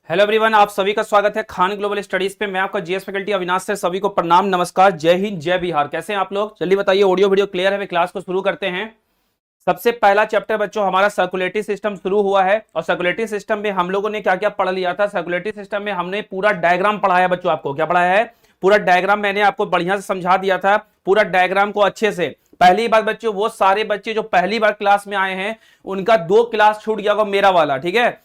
Hello everyone, आप सभी का स्वागत है खान ग्लोबल स्टडीज पे। मैं आपका जीएस फैकल्टी अविनाश से सभी को प्रणाम, नमस्कार, जय हिंद, जय बिहार। कैसे हैं आप लोग? जल्दी बताइए, ऑडियो वीडियो क्लियर है? वे क्लास को शुरू करते हैं। सबसे पहला चैप्टर बच्चों हमारा सर्कुलेटरी सिस्टम शुरू हुआ है। और सर्कुलेटरी सिस्टम में हम लोगों ने क्या क्या पढ़ लिया था? सर्कुलेटरी सिस्टम में हमने पूरा डायग्राम पढ़ाया बच्चों। आपको क्या पढ़ाया है? पूरा डायग्राम मैंने आपको बढ़िया से समझा दिया था, पूरा डायग्राम को अच्छे से। पहली बात बच्चों, वो सारे बच्चे जो पहली बार क्लास में आए हैं उनका 2 क्लास छूट गया होगा, मेरा वाला, ठीक है।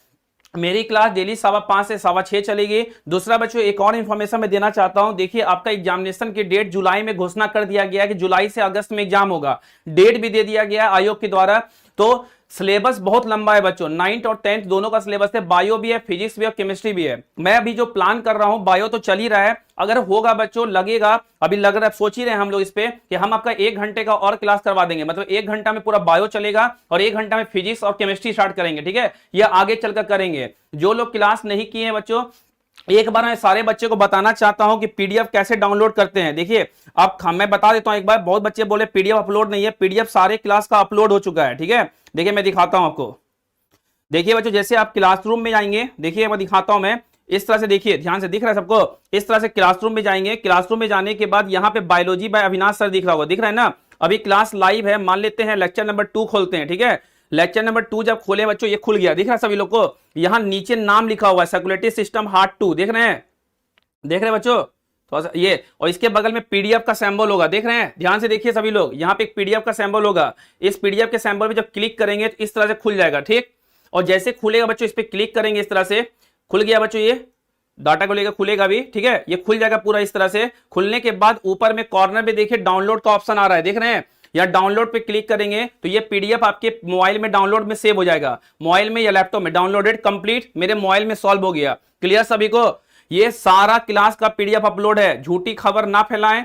मेरी क्लास डेली 5:15 से 6:15 चलेगी। दूसरा बच्चों, एक और इंफॉर्मेशन मैं देना चाहता हूं। देखिए, आपका एग्जामिनेशन की डेट जुलाई में घोषणा कर दिया गया है कि जुलाई से अगस्त में एग्जाम होगा। डेट भी दे दिया गया है आयोग के द्वारा। तो सिलेबस बहुत लंबा है बच्चों, 9th और 10th दोनों का सिलेबस है। बायो भी है, फिजिक्स भी और केमिस्ट्री भी है। मैं अभी जो प्लान कर रहा हूं, बायो तो चल ही रहा है, अगर होगा बच्चों, लगेगा अभी लग रहा है, सोच ही रहे हैं हम लोग इस पे कि हम आपका 1 घंटे का और क्लास करवा देंगे। मतलब 1 घंटा में पूरा बायो चलेगा और 1 घंटा में फिजिक्स और केमिस्ट्री स्टार्ट करेंगे, ठीक है। ये आगे चलकर करेंगे। जो लोग क्लास नहीं किए हैं बच्चों, एक बार मैं सारे बच्चे को बताना चाहता हूं कि पीडीएफ कैसे डाउनलोड करते हैं। देखिए, अब मैं बता देता हूं एक बार। बहुत बच्चे बोले पीडीएफ अपलोड नहीं है। पीडीएफ सारे क्लास का अपलोड हो चुका है, ठीक है। देखिए, मैं दिखाता हूं आपको। देखिए बच्चों, जैसे आप क्लासरूम में जाएंगे, देखिए मैं दिखाता हूं मैं इस तरह से। देखिए, ध्यान से दिख रहा है सबको? इस तरह से क्लासरूम में जाएंगे। क्लासरूम में जाने के बाद यहाँ पे बायोलॉजी बाय अविनाश सर दिख रहा होगा, दिख रहा है ना? अभी क्लास लाइव है, मान लेते हैं लेक्चर नंबर 2 खोलते हैं, ठीक है। लेक्चर नंबर 2 जब खोले बच्चों, ये खुल गया, दिख रहा है सभी लोग को? यहाँ नीचे नाम लिखा हुआ है, सर्कुलेटरी सिस्टम हार्ट 2, देख रहे हैं? देख रहे हैं बच्चों? थोड़ा सा ये, और इसके बगल में पीडीएफ का सैंबल होगा, देख रहे हैं? ध्यान से देखिए सभी लोग, यहाँ पे एक पीडीएफ का सैंबल होगा। इस पीडीएफ के सैंबल में जब क्लिक करेंगे तो इस तरह से खुल जाएगा, ठीक। और जैसे खुलेगा बच्चों, इस पे क्लिक करेंगे, इस तरह से खुल गया बच्चों। ये डाटा को लेकर खुलेगा भी, ठीक है। ये खुल जाएगा पूरा इस तरह से। खुलने के बाद ऊपर में कॉर्नर में देखिए डाउनलोड का ऑप्शन आ रहा है, देख रहे हैं? या डाउनलोड पे क्लिक करेंगे तो ये पीडीएफ आपके मोबाइल में डाउनलोड में सेव हो जाएगा। मोबाइल में या लैपटॉप में डाउनलोडेड कंप्लीट, मेरे मोबाइल में सॉल्व हो गया। क्लियर सभी को? ये सारा क्लास का पीडीएफ अपलोड है। झूठी खबर ना फैलाएं,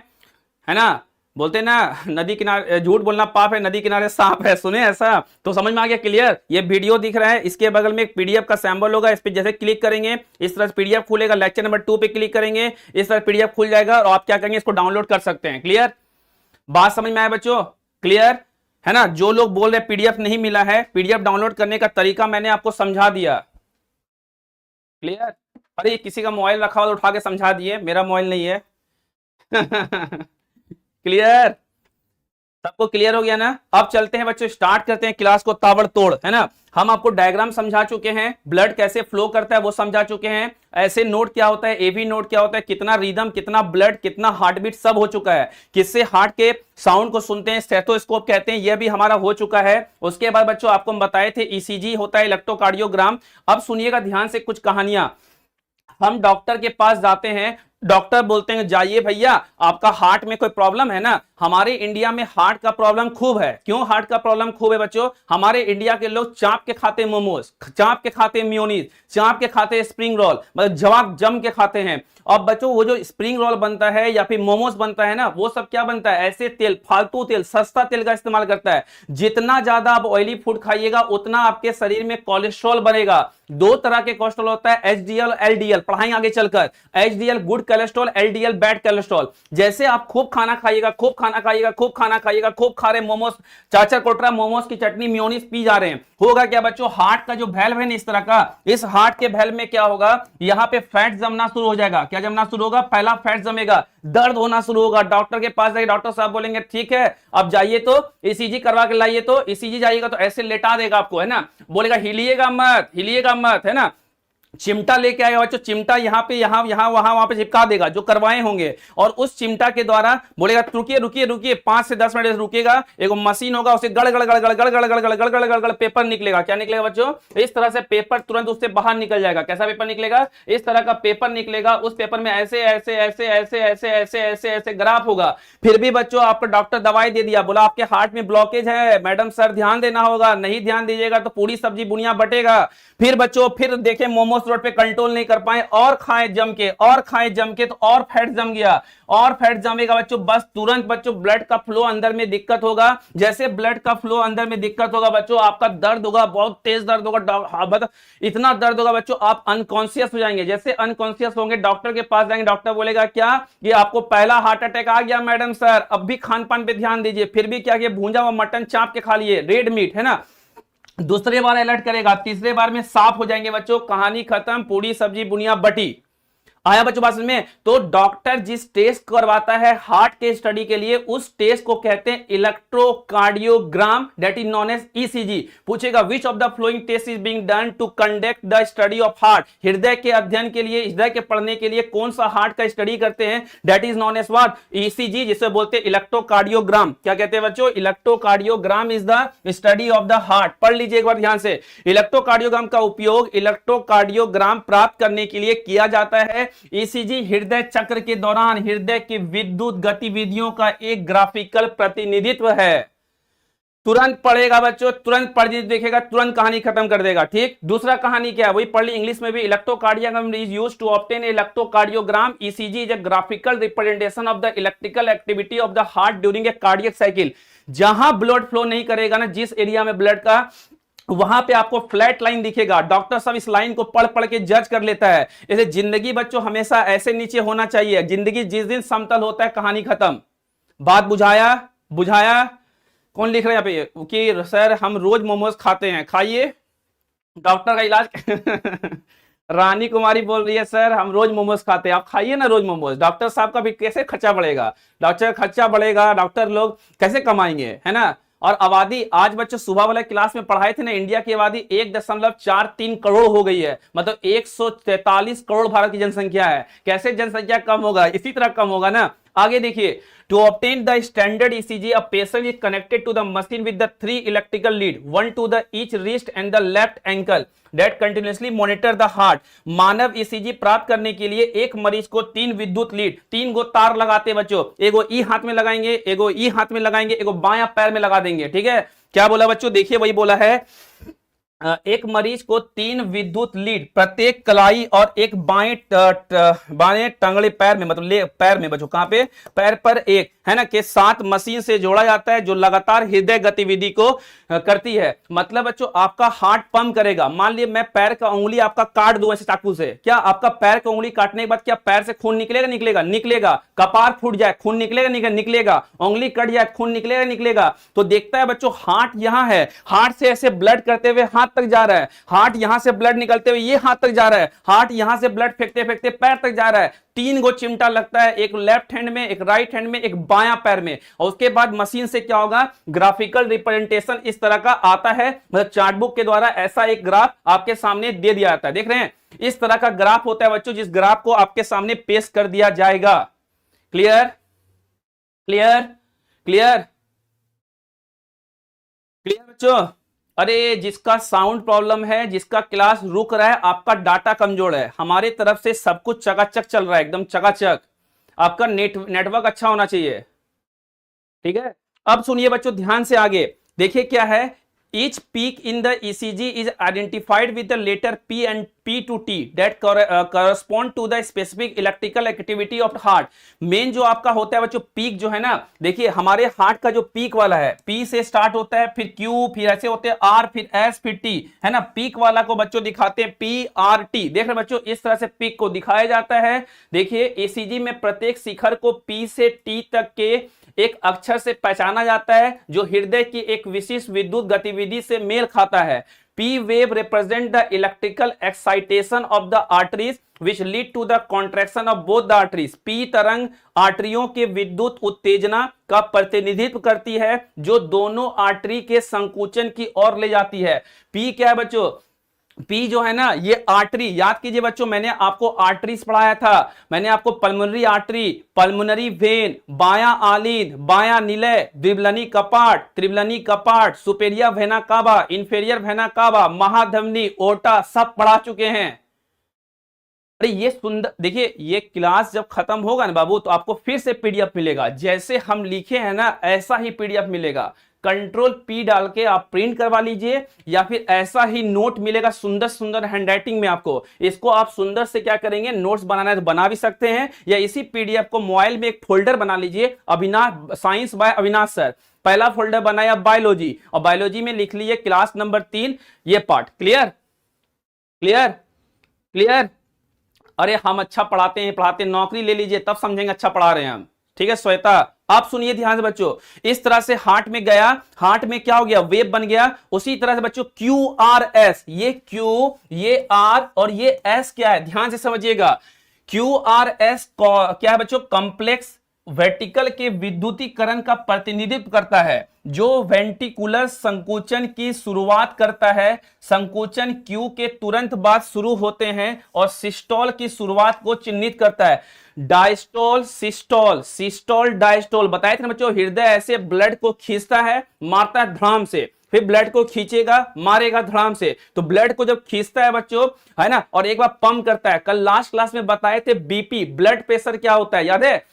है ना? बोलते ना, नदी किनारे झूठ बोलना पाप है, नदी किनारे सांप है। सुने ऐसा? तो समझ में आ गया क्लियर? ये वीडियो दिख रहा है, इसके बगल में एक पीडीएफ का सैंबल होगा। इस पे जैसे क्लिक करेंगे इस तरह से पीडीएफ खुलेगा। लेक्चर नंबर 2 पे क्लिक करेंगे, इस तरह पीडीएफ खुल जाएगा और आप क्या करेंगे, इसको डाउनलोड कर सकते हैं। क्लियर? बात समझ में आया बच्चों? क्लियर है ना? जो लोग बोल रहे पीडीएफ नहीं मिला है, पीडीएफ डाउनलोड करने का तरीका मैंने आपको समझा दिया। क्लियर? अरे किसी का मोबाइल रखा हो तो उठा के समझा दिए, मेरा मोबाइल नहीं है। क्लियर? सबको क्लियर हो गया ना? अब चलते हैं बच्चों, स्टार्ट करते हैं क्लास को ताबड़तोड़, है ना। हम आपको डायग्राम समझा चुके हैं, ब्लड कैसे फ्लो करता है वो समझा चुके हैं, ऐसे नोट क्या होता है, एवी नोट क्या होता है, कितना रिदम, कितना ब्लड, कितना हार्टबीट, सब हो चुका है। किससे हार्ट के साउंड को सुनते हैं, स्टेथोस्कोप कहते हैं, यह भी हमारा हो चुका है। उसके बाद बच्चों आपको हम बताए थे ईसीजी होता है, इलेक्ट्रोकार्डियोग्राम। अब सुनिएगा ध्यान से कुछ कहानियां। हम डॉक्टर के पास जाते हैं, डॉक्टर बोलते हैं जाइए भैया आपका हार्ट में कोई प्रॉब्लम है ना। हमारे इंडिया में हार्ट का प्रॉब्लम खूब है। क्यों हार्ट का प्रॉब्लम खूब है बच्चों? हमारे इंडिया के लोग चाप के खाते मोमोज, चाप के खाते मियोनीज, चाप के खाते स्प्रिंग रोल, मतलब जवाब जम के खाते हैं। और बच्चों वो जो स्प्रिंग रोल बनता है या फिर मोमोज बनता है ना, वो सब क्या बनता है? ऐसे तेल, फालतू तेल, सस्ता तेल का इस्तेमाल करता है। जितना ज्यादा आप ऑयली फूड खाइएगा उतना आपके शरीर में कोलेस्ट्रॉल बढ़ेगा। 2 तरह के कोलेस्ट्रॉल होता है, एचडीएल, एलडीएल, पढ़ाएंगे आगे चलकर। HDL good cholesterol, LDL bad cholesterol. जैसे आप खूब खाना खाइएगा, खूब खाना खाइएगा, खूब खाना खाइएगा, खूब खा रहे मोमोज, चाचा कोटरा मोमोज की चटनी मियोनीज पी जा रहे हैं, होगा क्या बच्चों? हार्ट का जो वैल्व है ना इस तरह का, इस हार्ट के वैल्व में क्या होगा, यहां पे फैट जमना शुरू हो जाएगा। क्या जमना शुरू होगा? पहला फैट जमेगा, दर्द होना शुरू होगा। डॉक्टर के पास जाइए, डॉक्टर साहब बोलेंगे ठीक है अब जाइए तो ईसीजी करवा के लाइए। तो ईसीजी जाइएगा तो ऐसे लेटा देगा आपको, है ना। बोलेगा हिलिएगा मत, हिलिएगा मत, है ना। चिमटा लेके आएगा बच्चों, चिमटा यहाँ पे, यहाँ यहाँ वहां पे चिपका देगा जो करवाए होंगे। और उस चिमटा के द्वारा बोलेगा रुकिए रुकिए रुकिए, 5 से 10 मिनट रुकेगा। एक मशीन होगा, उसे गड़ गड़ गड़ गड़ गड़ गड़ गड़ गड़ गड़ गड़ गड़ गड़ पेपर निकलेगा। क्या निकलेगा बच्चों? इस तरह से पेपर तुरंत उससे बाहर निकल जाएगा। कैसा पेपर निकलेगा? इस तरह का पेपर निकलेगा। उस पेपर में ऐसे ऐसे ऐसे ऐसे ऐसे ऐसे ऐसे ऐसे ग्राफ होगा। फिर भी बच्चों आपको डॉक्टर दवाई दे दिया, बोला आपके हार्ट में ब्लॉकेज है मैडम सर, ध्यान देना होगा, नहीं ध्यान दीजिएगा तो पूरी सब्जी बुनिया बटेगा। फिर बच्चों फिर देखें मोमोज रोड पे कंट्रोल नहीं कर पाए और खाएं जम के, और खाएं जम के, तो और फैट जम गया, और फैट जमेगा बच्चों, बस तुरंत बच्चों ब्लड का फ्लो अंदर में दिक्कत होगा। जैसे ब्लड का फ्लो अंदर में दिक्कत होगा बच्चों, आपका दर्द होगा, बहुत तेज दर्द होगा, इतना दर्द होगा बच्चों आप अनकॉन्शियस हो जाएंगे। जैसे अनकॉन्शियस होंगे डॉक्टर के पास जाएंगे, डॉक्टर बोलेगा क्या, ये आपको पहला हार्ट अटैक आ गया मैडम सर, अब भी खान पान पे ध्यान दीजिए। फिर भी क्या, भूंजा हुआ मटन चाप के खा लिए, रेड मीट, है ना। दूसरे बार अलर्ट करेगा, तीसरे बार में साफ हो जाएंगे बच्चों, कहानी खत्म, पूरी सब्जी बुनिया बटी। आया बच्चों बात समझ में? तो डॉक्टर जिस टेस्ट करवाता है हार्ट के स्टडी के लिए, उस टेस्ट को कहते हैं electrocardiogram, that is known as ECG. पूछेगा which of the following test is being done to conduct the study of heart, हृदय के अध्ययन के लिए, हृदय के पढ़ने के लिए कौन सा हार्ट का स्टडी करते हैं, that is known as what, ECG, जिसे बोलते हैं इलेक्ट्रोकार्डियोग्राम। क्या कहते हैं बच्चों? Electrocardiogram is the study of the heart. पढ़ लीजिए एक बार ध्यान से, इलेक्ट्रोकार्डियोग्राम का उपयोग इलेक्ट्रोकार्डियोग्राम प्राप्त करने के लिए किया जाता है। ईसीजी हृदय चक्र के दौरान हृदय की विद्युत गतिविधियों का एक ग्राफिकल प्रतिनिधित्व है। तुरंत पढ़ेगा बच्चों, तुरंत पढ़ देखेगा, तुरंत कहानी खत्म कर देगा। ठीक, दूसरा कहानी क्या है वही पढ़ ली इंग्लिश में भी। Electrocardiogram is used to obtain electrocardiogram. ECG is a graphical representation of the electrical activity of the heart during a cardiac cycle. जहां ब्लड फ्लो नहीं करेगा ना, जिस एरिया में ब्लड का, वहां पे आपको फ्लैट लाइन दिखेगा। डॉक्टर सब इस लाइन को पढ़ पढ़ के जज कर लेता है। जैसे जिंदगी बच्चों हमेशा ऐसे नीचे होना चाहिए। जिंदगी जिस दिन समतल होता है कहानी खत्म। बात बुझाया? बुझाया? कौन लिख रहा है यहाँ पे कि सर हम रोज मोमोज खाते हैं? खाइए, डॉक्टर का इलाज रानी कुमारी बोल रही है सर हम रोज मोमोज खाते हैं, आप खाइए ना रोज मोमोज। डॉक्टर साहब का भी कैसे खर्चा बढ़ेगा, डॉक्टर खर्चा बढ़ेगा, डॉक्टर लोग कैसे कमाएंगे, है ना। और आबादी, आज बच्चों सुबह वाले क्लास में पढ़ाए थे ना, इंडिया की आबादी 1.43 करोड़ हो गई है। मतलब 143 करोड़ भारत की जनसंख्या है। कैसे जनसंख्या कम होगा? इसी तरह कम होगा ना। आगे देखिए, to obtain the standard ECG a patient is connected to the machine with the 3 electrical lead, one to the each wrist and the left ankle that continuously monitor the heart. मानव ईसीजी प्राप्त करने के लिए एक मरीज को 3 विद्युत lead, 3 गो तार लगाते बच्चों। एगो ई हाथ में लगाएंगे, एगो ई हाथ में लगाएंगे, एगो बायां पैर में लगा देंगे। ठीक है, क्या बोला बच्चों? देखिए वही बोला है, एक मरीज को 3 विद्युत लीड प्रत्येक कलाई और एक बाएं टंगड़े पैर में, मतलब पैर में बच्चों, कहां पे? पैर पर एक, है ना, के साथ मशीन से जोड़ा जाता है जो लगातार हृदय गतिविधि को करती है। मतलब बच्चों आपका हार्ट पंप करेगा। मान लीजिए मैं पैर का उंगली आपका काट दूं ऐसे चाकू से, क्या आपका पैर का उंगली काटने के बाद क्या पैर से खून निकलेगा? निकलेगा, निकलेगा। कपार फूट जाए खून निकलेगा, निकलेगा। उंगली कट जाए खून निकलेगा, निकलेगा। तो देखता है बच्चों हार्ट यहां है, हार्ट से ऐसे ब्लड करते हुए हाथ तक जा रहा है, हार्ट यहां से ब्लड निकलते हुए ये हाथ तक जा रहा है, हार्ट यहां से ब्लड फेंकते फेंकते पैर तक जा रहा है। 3 गो चिमटा लगता है, एक लेफ्ट हैंड में, एक राइट हैंड में, एक बायां पैर में। और उसके बाद मशीन से क्या होगा? ग्राफिकल रिप्रेजेंटेशन इस तरह का आता है, मतलब चार्टबुक के द्वारा ऐसा एक ग्राफ आपके सामने दे दिया जाता है। देख रहे हैं, इस तरह का ग्राफ होता है बच्चों, जिस ग्राफ को आपके सामने पेश कर दिया जाएगा। क्लियर? क्लियर? क्लियर? क्लियर बच्चों? अरे जिसका साउंड प्रॉब्लम है, जिसका क्लास रुक रहा है, आपका डाटा कमजोर है। हमारे तरफ से सब कुछ चकाचक चल रहा है, एकदम चकाचक। आपका नेटवर्क अच्छा होना चाहिए। ठीक है, अब सुनिए बच्चों ध्यान से आगे देखिए क्या है। Each peak in the ECG is identified with the letter P and P to T that correspond to the specific electrical activity of the heart। Main जो आपका होता है बच्चों पीक जो है ना, देखिए हमारे हार्ट का जो पीक वाला है, P से स्टार्ट होता है, फिर Q, फिर ऐसे होते हैं R, फिर S, फिर T, है ना। पीक वाला को बच्चों दिखाते हैं PRT। देख रहे बच्चों, इस तरह से पीक को दिखाया जाता है। देखिए ECG में प्रत्येक शिखर को P से T तक के एक अक्षर से पहचाना जाता है जो हृदय की एक विशिष्ट विद्युत गतिविधि से मेल खाता है। P wave represent the electrical excitation of the arteries which lead to the contraction of both the arteries। P तरंग आर्टरियों के विद्युत उत्तेजना का प्रतिनिधित्व करती है जो दोनों आर्टरी के संकुचन की ओर ले जाती है। P क्या है बच्चों? पी जो है ना, ये आर्टरी, याद कीजिए बच्चों मैंने आपको आर्टरीज पढ़ाया था। मैंने आपको पल्मोनरी आर्टरी, पल्मोनरी वेन, बायां आलीन, बायां निलय, द्विबलनी कपाट, त्रिबलनी कपाट, superior vena cava, inferior vena cava, महाधमनी, ओटा, सब पढ़ा चुके हैं। अरे ये सुंदर देखिए, ये क्लास जब खत्म होगा ना बाबू, तो आपको फिर से पीडीएफ मिलेगा। जैसे हम लिखे हैं ना ऐसा ही पीडीएफ मिलेगा। कंट्रोल पी डाल के आप प्रिंट करवा लीजिए, या फिर ऐसा ही नोट मिलेगा सुंदर सुंदर हैंडराइटिंग में आपको। इसको आप सुंदर से क्या करेंगे, नोट्स बनाना है तो बना भी सकते हैं, या इसी पीडीएफ को मोबाइल में एक फोल्डर बना लीजिए, Avinash science by Avinash sir. पहला फोल्डर बनाया बायोलॉजी, और बायोलॉजी में लिख लीजिए क्लास नंबर 3 ये पार्ट। क्लियर? क्लियर? क्लियर? अरे हम अच्छा पढ़ाते हैं, नौकरी ले लीजिए तब समझेंगे अच्छा पढ़ा रहे हैं हम। ठीक है श्वेता, आप सुनिए ध्यान से बच्चों, इस तरह से हार्ट में गया, हार्ट में क्या हो गया, वेव बन गया। उसी तरह से बच्चों क्यू आर एस, ये क्यू, ये आर और ये एस क्या है, ध्यान से समझिएगा। क्यू आर एस क्या है बच्चों, कॉम्प्लेक्स वेंट्रिकल के विद्युतीकरण का प्रतिनिधित्व करता है, जो वेंट्रिकुलर संकुचन की शुरुआत करता है। संकुचन क्यू के तुरंत बाद शुरू होते हैं और सिस्टोल की शुरुआत को चिन्हित करता है। डायस्टोल, सिस्टोल, सिस्टोल, डायस्टोल बताए थे ना बच्चों, हृदय ऐसे ब्लड को खींचता है, मारता है धड़ाम से, फिर ब्लड को खींचेगा, मारेगा धड़ाम से। तो ब्लड को जब खींचता है बच्चों, है ना, और एक बार पंप करता है। कल लास्ट क्लास में बताए थे बीपी, ब्लड प्रेशर क्या होता है, याद है,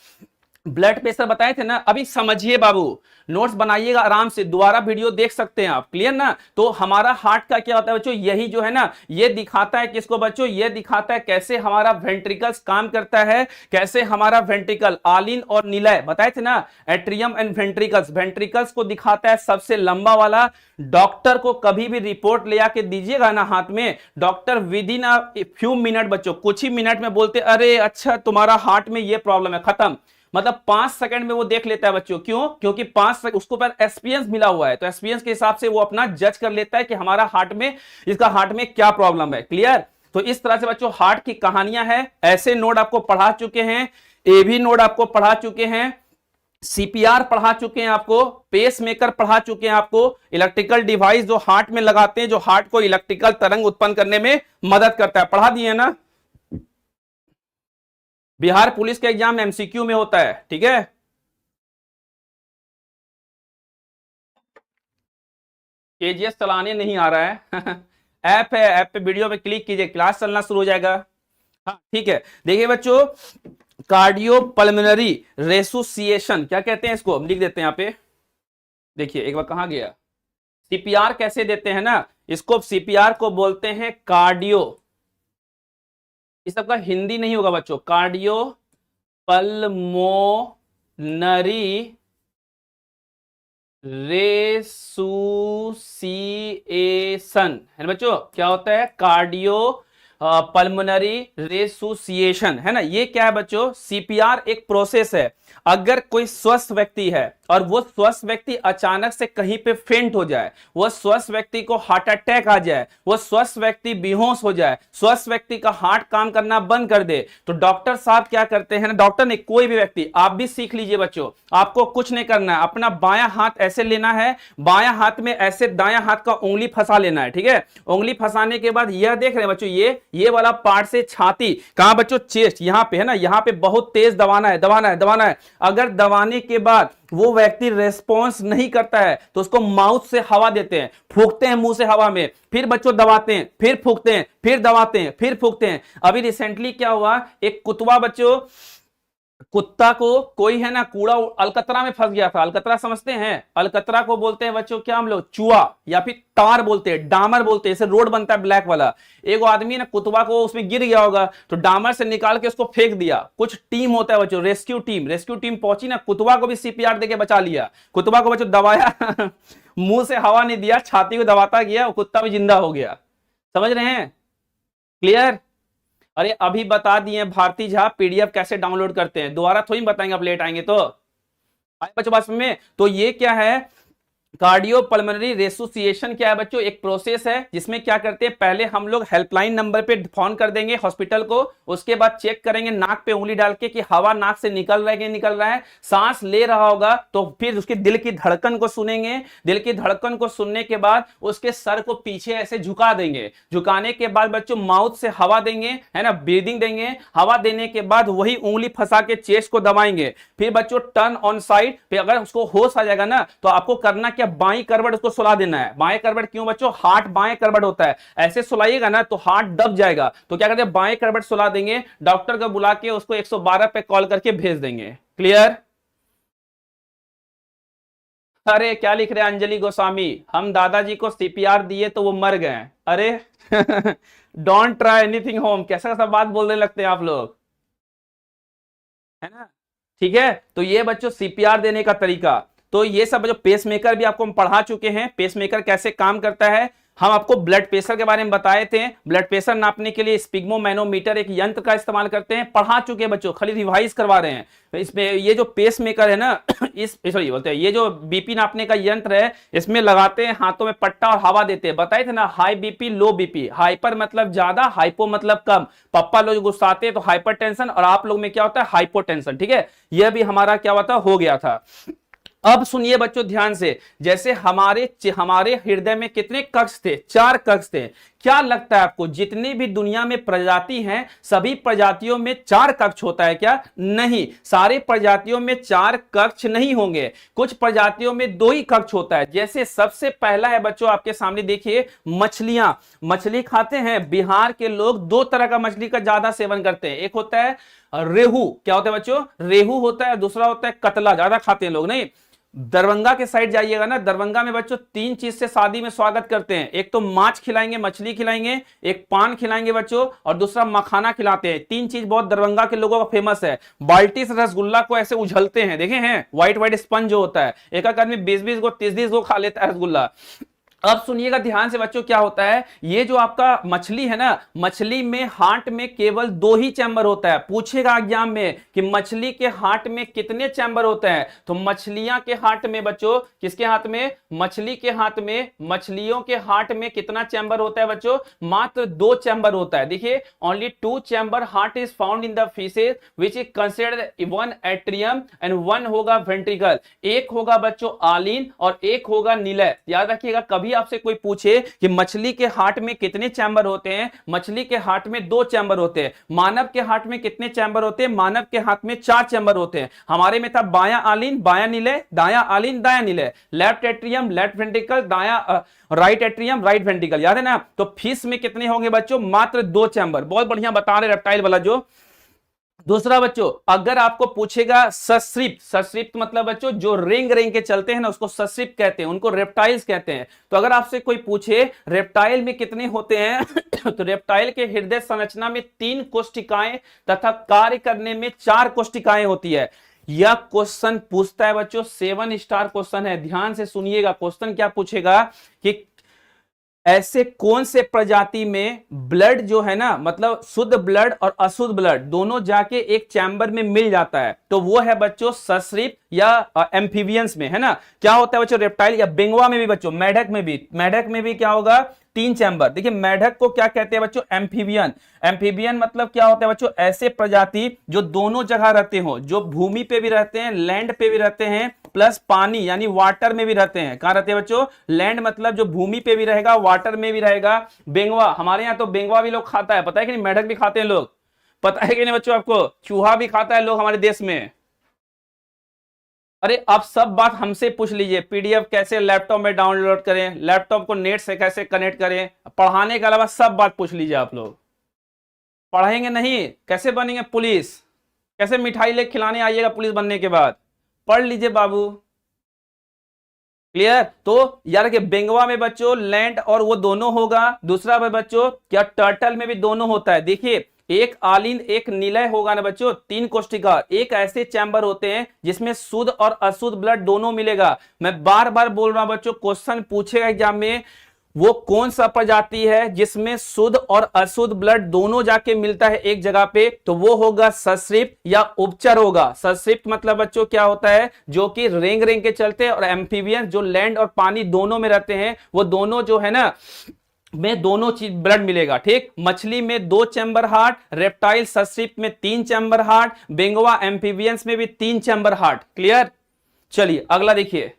ब्लड प्रेशर बताए थे ना। अभी समझिए बाबू, नोट्स बनाइएगा आराम से, दोबारा वीडियो देख सकते हैं आप, क्लियर ना। तो हमारा हार्ट का क्या होता है बच्चों, यही जो है ना, ये दिखाता है किसको बच्चों, ये दिखाता है कैसे हमारा वेंट्रिकल्स काम करता है, कैसे हमारा वेंट्रिकल, आलिन और निलय बताए थे ना, एट्रियम एंड वेंट्रिकल्स, वेंट्रिकल्स को दिखाता है सबसे लंबा वाला। डॉक्टर को कभी भी रिपोर्ट ले आके दीजिएगा ना हाथ में, doctor with in a few minute बच्चों, कुछ ही मिनट में बोलते अरे अच्छा तुम्हारा हार्ट में ये प्रॉब्लम है, खत्म। मतलब 5 सेकंड में वो देख लेता है बच्चों, क्यों, क्योंकि 5 सेकंड उसको पर एक्सपीरियंस मिला हुआ है, तो एक्सपीरियंस के हिसाब से वो अपना जज कर लेता है कि हमारा हार्ट में, इसका हार्ट में क्या प्रॉब्लम है, क्लियर। तो इस तरह से बच्चों हार्ट की कहानियां हैं, ऐसे नोड आपको पढ़ा चुके हैं, एवी नोड आपको पढ़ा चुके हैं, सीपीआर पढ़ा चुके हैं आपको, पेस मेकर पढ़ा चुके हैं आपको, इलेक्ट्रिकल डिवाइस जो हार्ट में लगाते हैं, जो हार्ट को इलेक्ट्रिकल तरंग उत्पन्न करने में मदद करता है, पढ़ा दिए ना। बिहार पुलिस का एग्जाम एमसीक्यू में होता है, ठीक है। केजीएस चलाने नहीं आ रहा है ऐप है, ऐप पे वीडियो पे क्लिक कीजिए, क्लास चलना शुरू हो जाएगा। हाँ ठीक है, देखिए बच्चों, कार्डियो पल्मोनरी रेसुसिएशन क्या कहते हैं, इसको हम लिख देते हैं यहां पे। देखिए एक बार कहां गया, सीपीआर कैसे देते हैं ना, इसको सीपीआर को बोलते हैं कार्डियो, इस सबका हिंदी नहीं होगा बच्चों, कार्डियो पल्मोनरी रेसुसिएशन है ना बच्चों, क्या होता है, कार्डियो पल्मोनरी रेसुसिएशन, है ना। ये क्या है बच्चों, सीपीआर एक प्रोसेस है। अगर कोई स्वस्थ व्यक्ति है और वो स्वस्थ व्यक्ति अचानक से कहीं पे फेंट हो जाए, वो स्वस्थ व्यक्ति को हार्ट अटैक आ जाए, वो स्वस्थ व्यक्ति बेहोश हो जाए, स्वस्थ व्यक्ति का हार्ट काम करना बंद कर दे, तो डॉक्टर साहब क्या करते हैं ना, डॉक्टर ने, कोई भी व्यक्ति, आप भी सीख लीजिए बच्चों, आपको कुछ नहीं करना है, अपना बायां हाथ ऐसे लेना है, बायां हाथ में ऐसे दायां हाथ का उंगली फंसा लेना है, ठीक है। उंगली फंसाने के बाद यह देख रहे हैं बच्चों, ये वाला पार्ट से छाती, कहां बच्चों, चेस्ट, यहां पे है ना, यहां पे बहुत तेज दबाना है, दबाना है, दबाना है। अगर दबाने के बाद वो व्यक्ति रेस्पॉन्स नहीं करता है तो उसको माउथ से हवा देते हैं, फूंकते हैं मुंह से हवा में, फिर बच्चों दबाते हैं, फिर फूंकते हैं, फिर दबाते हैं, फिर फूंकते हैं। अभी रिसेंटली क्या हुआ, एक कुतवा बच्चों, कुत्ता को कोई है ना कूड़ा, अलकतरा में फंस गया था, अलकतरा समझते हैं, अलकतरा को बोलते हैं बच्चों क्या हम लोग, चूहा, या फिर टार बोलते हैं, डामर बोलते हैं, जैसे रोड बनता है ब्लैक वाला। एक आदमी ना कुतवा को उसमें गिर गया होगा तो डामर से निकाल के उसको फेंक दिया। कुछ टीम होता है बच्चों, रेस्क्यू टीम पहुंची ना, कुतवा को भी सीपीआर देके बचा लिया, कुतवा को बच्चों दबाया मुंह से हवा नहीं दिया, छाती को दबाता गया, कुत्ता भी जिंदा हो गया। समझ रहे हैं, क्लियर। अरे अभी बता दिए भारती झा पीडीएफ कैसे डाउनलोड करते हैं, दोबारा थोड़ी बताएंगे, आप लेट आएंगे तो आए बच्चों बात में। तो ये क्या है, कार्डियो पल्मोनरी रेसुसिएशन क्या है बच्चों, एक प्रोसेस है जिसमें क्या करते हैं, पहले हम लोग हेल्पलाइन नंबर पे फोन कर देंगे हॉस्पिटल को, उसके बाद चेक करेंगे नाक पे उंगली डाल के कि हवा नाक से निकल रहा है कि निकल रहा है, सांस ले रहा होगा तो फिर उसके दिल की धड़कन को सुनेंगे, दिल की धड़कन को सुनने के बाद उसके सर को पीछे ऐसे झुका देंगे, झुकाने के बाद बच्चों माउथ से हवा देंगे, है ना, ब्रीदिंग देंगे, हवा देने के बाद वही उंगली फंसा के चेस्ट को दबाएंगे, फिर बच्चों टर्न ऑन साइड, फिर अगर उसको होश आ जाएगा ना तो आपको करना क्या, बाएं करवट उसको सुला देना है। बाएं करवट क्यों बच्चों, हार्ट बाएं करवट होता है, ऐसे सुलाइएगा ना तो हार्ट दब जाएगा, तो क्या करते हैं बाएं करवट सुला देंगे, डॉक्टर को बुला के उसको 112 पे कॉल करके भेज देंगे, क्लियर। अरे क्या लिख रहे हैं अंजलि गोस्वामी, हम दादाजी को सीपीआर दिए तो वो मर गए, अरे डोंट ट्राई एनीथिंग होम, कैसा कैसा बात बोलने लगते हैं आप लोग, है ना। ठीक है, तो ये बच्चों सीपीआर देने का तरीका। तो ये सब जो पेसमेकर भी आपको हम पढ़ा चुके हैं, पेसमेकर कैसे काम करता है, हम आपको ब्लड प्रेशर के बारे में बताए थे। ब्लड प्रेशर नापने के लिए स्पिग्मोमैनोमीटर एक यंत्र का इस्तेमाल करते हैं, पढ़ा चुके हैं बच्चों, खाली रिवाइज करवा रहे हैं। तो इसमें ये जो पेस मेकर है ना सॉरी बोलते हैं, ये जो बीपी नापने का यंत्र है, इसमें लगाते हैं हाथों में पट्टा और हवा देते हैं। बताए थे ना, high BP low BP, hyper मतलब ज्यादा, हाइपो मतलब कम। पप्पा लोग गुस्साते हैं तो हाइपरटेंशन, और आप लोग में क्या होता है, हाइपोटेंशन। ठीक है, यह भी हमारा क्या होता हो गया था। अब सुनिए बच्चों ध्यान से, जैसे हमारे हृदय में कितने कक्ष थे, 4 कक्ष थे। क्या लगता है आपको, जितनी भी दुनिया में प्रजाति हैं, सभी प्रजातियों में 4 कक्ष होता है क्या? नहीं, सारे प्रजातियों में 4 कक्ष नहीं होंगे, कुछ प्रजातियों में 2 ही कक्ष होता है। जैसे सबसे पहला है बच्चों आपके सामने देखिए, मछलियां। मछली खाते हैं, बिहार के लोग 2 तरह का मछली का ज्यादा सेवन करते हैं। एक होता है रेहू, क्या होता है बच्चों, रेहू होता है, दूसरा होता है कतला, ज्यादा खाते हैं लोग। नहीं, दरभंगा के साइड जाइएगा ना, दरभंगा में बच्चों 3 चीज से शादी में स्वागत करते हैं। एक तो माछ खिलाएंगे, मछली खिलाएंगे, एक पान खिलाएंगे बच्चों, और दूसरा मखाना खिलाते हैं। 3 चीज बहुत दरभंगा के लोगों का फेमस है। बाल्टी से रसगुल्ला को ऐसे उछलते हैं, देखे हैं, व्हाइट व्हाइट स्पंज जो होता है, एक आदमी 20-20 को 30-30 को खा लेता है रसगुल्ला। अब सुनिएगा ध्यान से बच्चों, क्या होता है, ये जो आपका मछली है ना, मछली में हार्ट में केवल 2 ही चैम्बर होता है। पूछेगा एग्जाम में कि मछली के हार्ट में कितने चैम्बर होते हैं, तो मछलियां के हार्ट में बच्चों, किसके हाथ में, मछली के हाथ में, मछलियों के हार्ट में कितना चैम्बर होता है बच्चों, मात्र 2 चैम्बर होता है। देखिए, only 2 chamber heart is found in the fishes which is considered 1 atrium and 1 होगा वेंट्रिकल। एक होगा बच्चों आलिन और एक होगा निलय। याद रखिएगा, कभी आपसे कोई पूछे कि मछली के हार्ट में कितने चैम्बर होते हैं, मछली के हार्ट में 2 चैम्बर होते हैं। मानव के हार्ट में कितने चैम्बर होते हैं, मानव के हार्ट में 4 चैम्बर होते हैं। हमारे में था बायां आलिन बायां निलय, दायां आलिन दायां निलय, लेफ्ट एट्रियम लेफ्ट वेंट्रिकल, दायां राइट एट्रियम राइट वेंट्रिकल। याद है ना? तो फिश में कितने होंगे बच्चों, मात्र 2 चैम्बर। बहुत बढ़िया बता रहे रेप्टाइल वाला जो। दूसरा बच्चों, अगर आपको पूछेगा सस्रिप्त, सस्रिप्त मतलब बच्चों जो रेंग रेंग के चलते हैं ना, उसको सस्रिप्त कहते हैं, उनको रेप्टाइल्स कहते हैं। तो अगर आपसे कोई पूछे रेप्टाइल में कितने होते हैं तो रेप्टाइल के हृदय संरचना में 3 कोशिकाएं तथा कार्य करने में 4 कोशिकाएं होती है। यह क्वेश्चन पूछता है बच्चों, 7 स्टार क्वेश्चन है, ध्यान से सुनिएगा। क्वेश्चन क्या पूछेगा कि ऐसे कौन से प्रजाति में ब्लड जो है ना, मतलब शुद्ध ब्लड और अशुद्ध ब्लड दोनों जाके एक चैम्बर में मिल जाता है, तो वो है बच्चों ससरीप या एम्फीबियंस में, है ना। क्या होता है बच्चों, रेप्टाइल या बेंगवा में भी बच्चों, मेढक में भी क्या होगा, 3 चैम्बर। देखिए मेढक को क्या कहते हैं बच्चों, एम्फीबियन। एम्फीबियन मतलब क्या होता है बच्चों, ऐसे प्रजाति जो दोनों जगह रहते हो, जो भूमि पे भी रहते हैं, लैंड पे भी रहते हैं, प्लस पानी यानी वाटर में भी रहते हैं। कहां रहते हैं बच्चों, लैंड मतलब जो भूमि पे भी रहेगा, वाटर में भी रहेगा। बेंगवा, हमारे यहाँ तो बेंगवा भी लोग खाता है, पता है कि नहीं, मेढक भी खाते हैं लोग, पता है कि नहीं बच्चों आपको, चूहा भी खाता है लोग हमारे देश में। अरे आप सब बात हमसे पूछ लीजिए, पीडीएफ कैसे लैपटॉप में डाउनलोड करें, लैपटॉप को नेट से कैसे कनेक्ट करें, पढ़ाने के अलावा सब बात पूछ लीजिए आप लोग। पढ़ेंगे नहीं, कैसे बनेंगे पुलिस, कैसे मिठाई ले खिलाने आइएगा पुलिस बनने के बाद, पढ़ लीजिए बाबू। क्लियर? तो यार के बेंगवा में बच्चों लैंड और वो दोनों होगा। दूसरा बच्चों क्या टर्टल में भी दोनों होता है। देखिए एक आलिन एक निलय होगा ना बच्चों, 3 कोशिका, एक ऐसे चैम्बर होते हैं जिसमें शुद्ध और अशुद्ध ब्लड दोनों मिलेगा। मैं बार बार बोल रहा हूं बच्चों, क्वेश्चन पूछेगा एग्जाम में, वो कौन सा प्रजाति है जिसमें शुद्ध और अशुद्ध ब्लड दोनों जाके मिलता है एक जगह पे, तो वो होगा ससरिप्त या उपचर होगा। ससरिप्त मतलब बच्चों क्या होता है, जो कि रेंग रेंग के चलते हैं, और एम्फीबियन जो लैंड और पानी दोनों में रहते हैं, वो दोनों जो है ना में दोनों चीज ब्लड मिलेगा। ठीक, मछली में 2 चैम्बर हार्ट, रेप्टाइल ससरिप्त में 3 चैम्बर हार्ट, बेंगवा एम्फीबियंस में भी 3 चैम्बर हार्ट। क्लियर? चलिए अगला देखिए,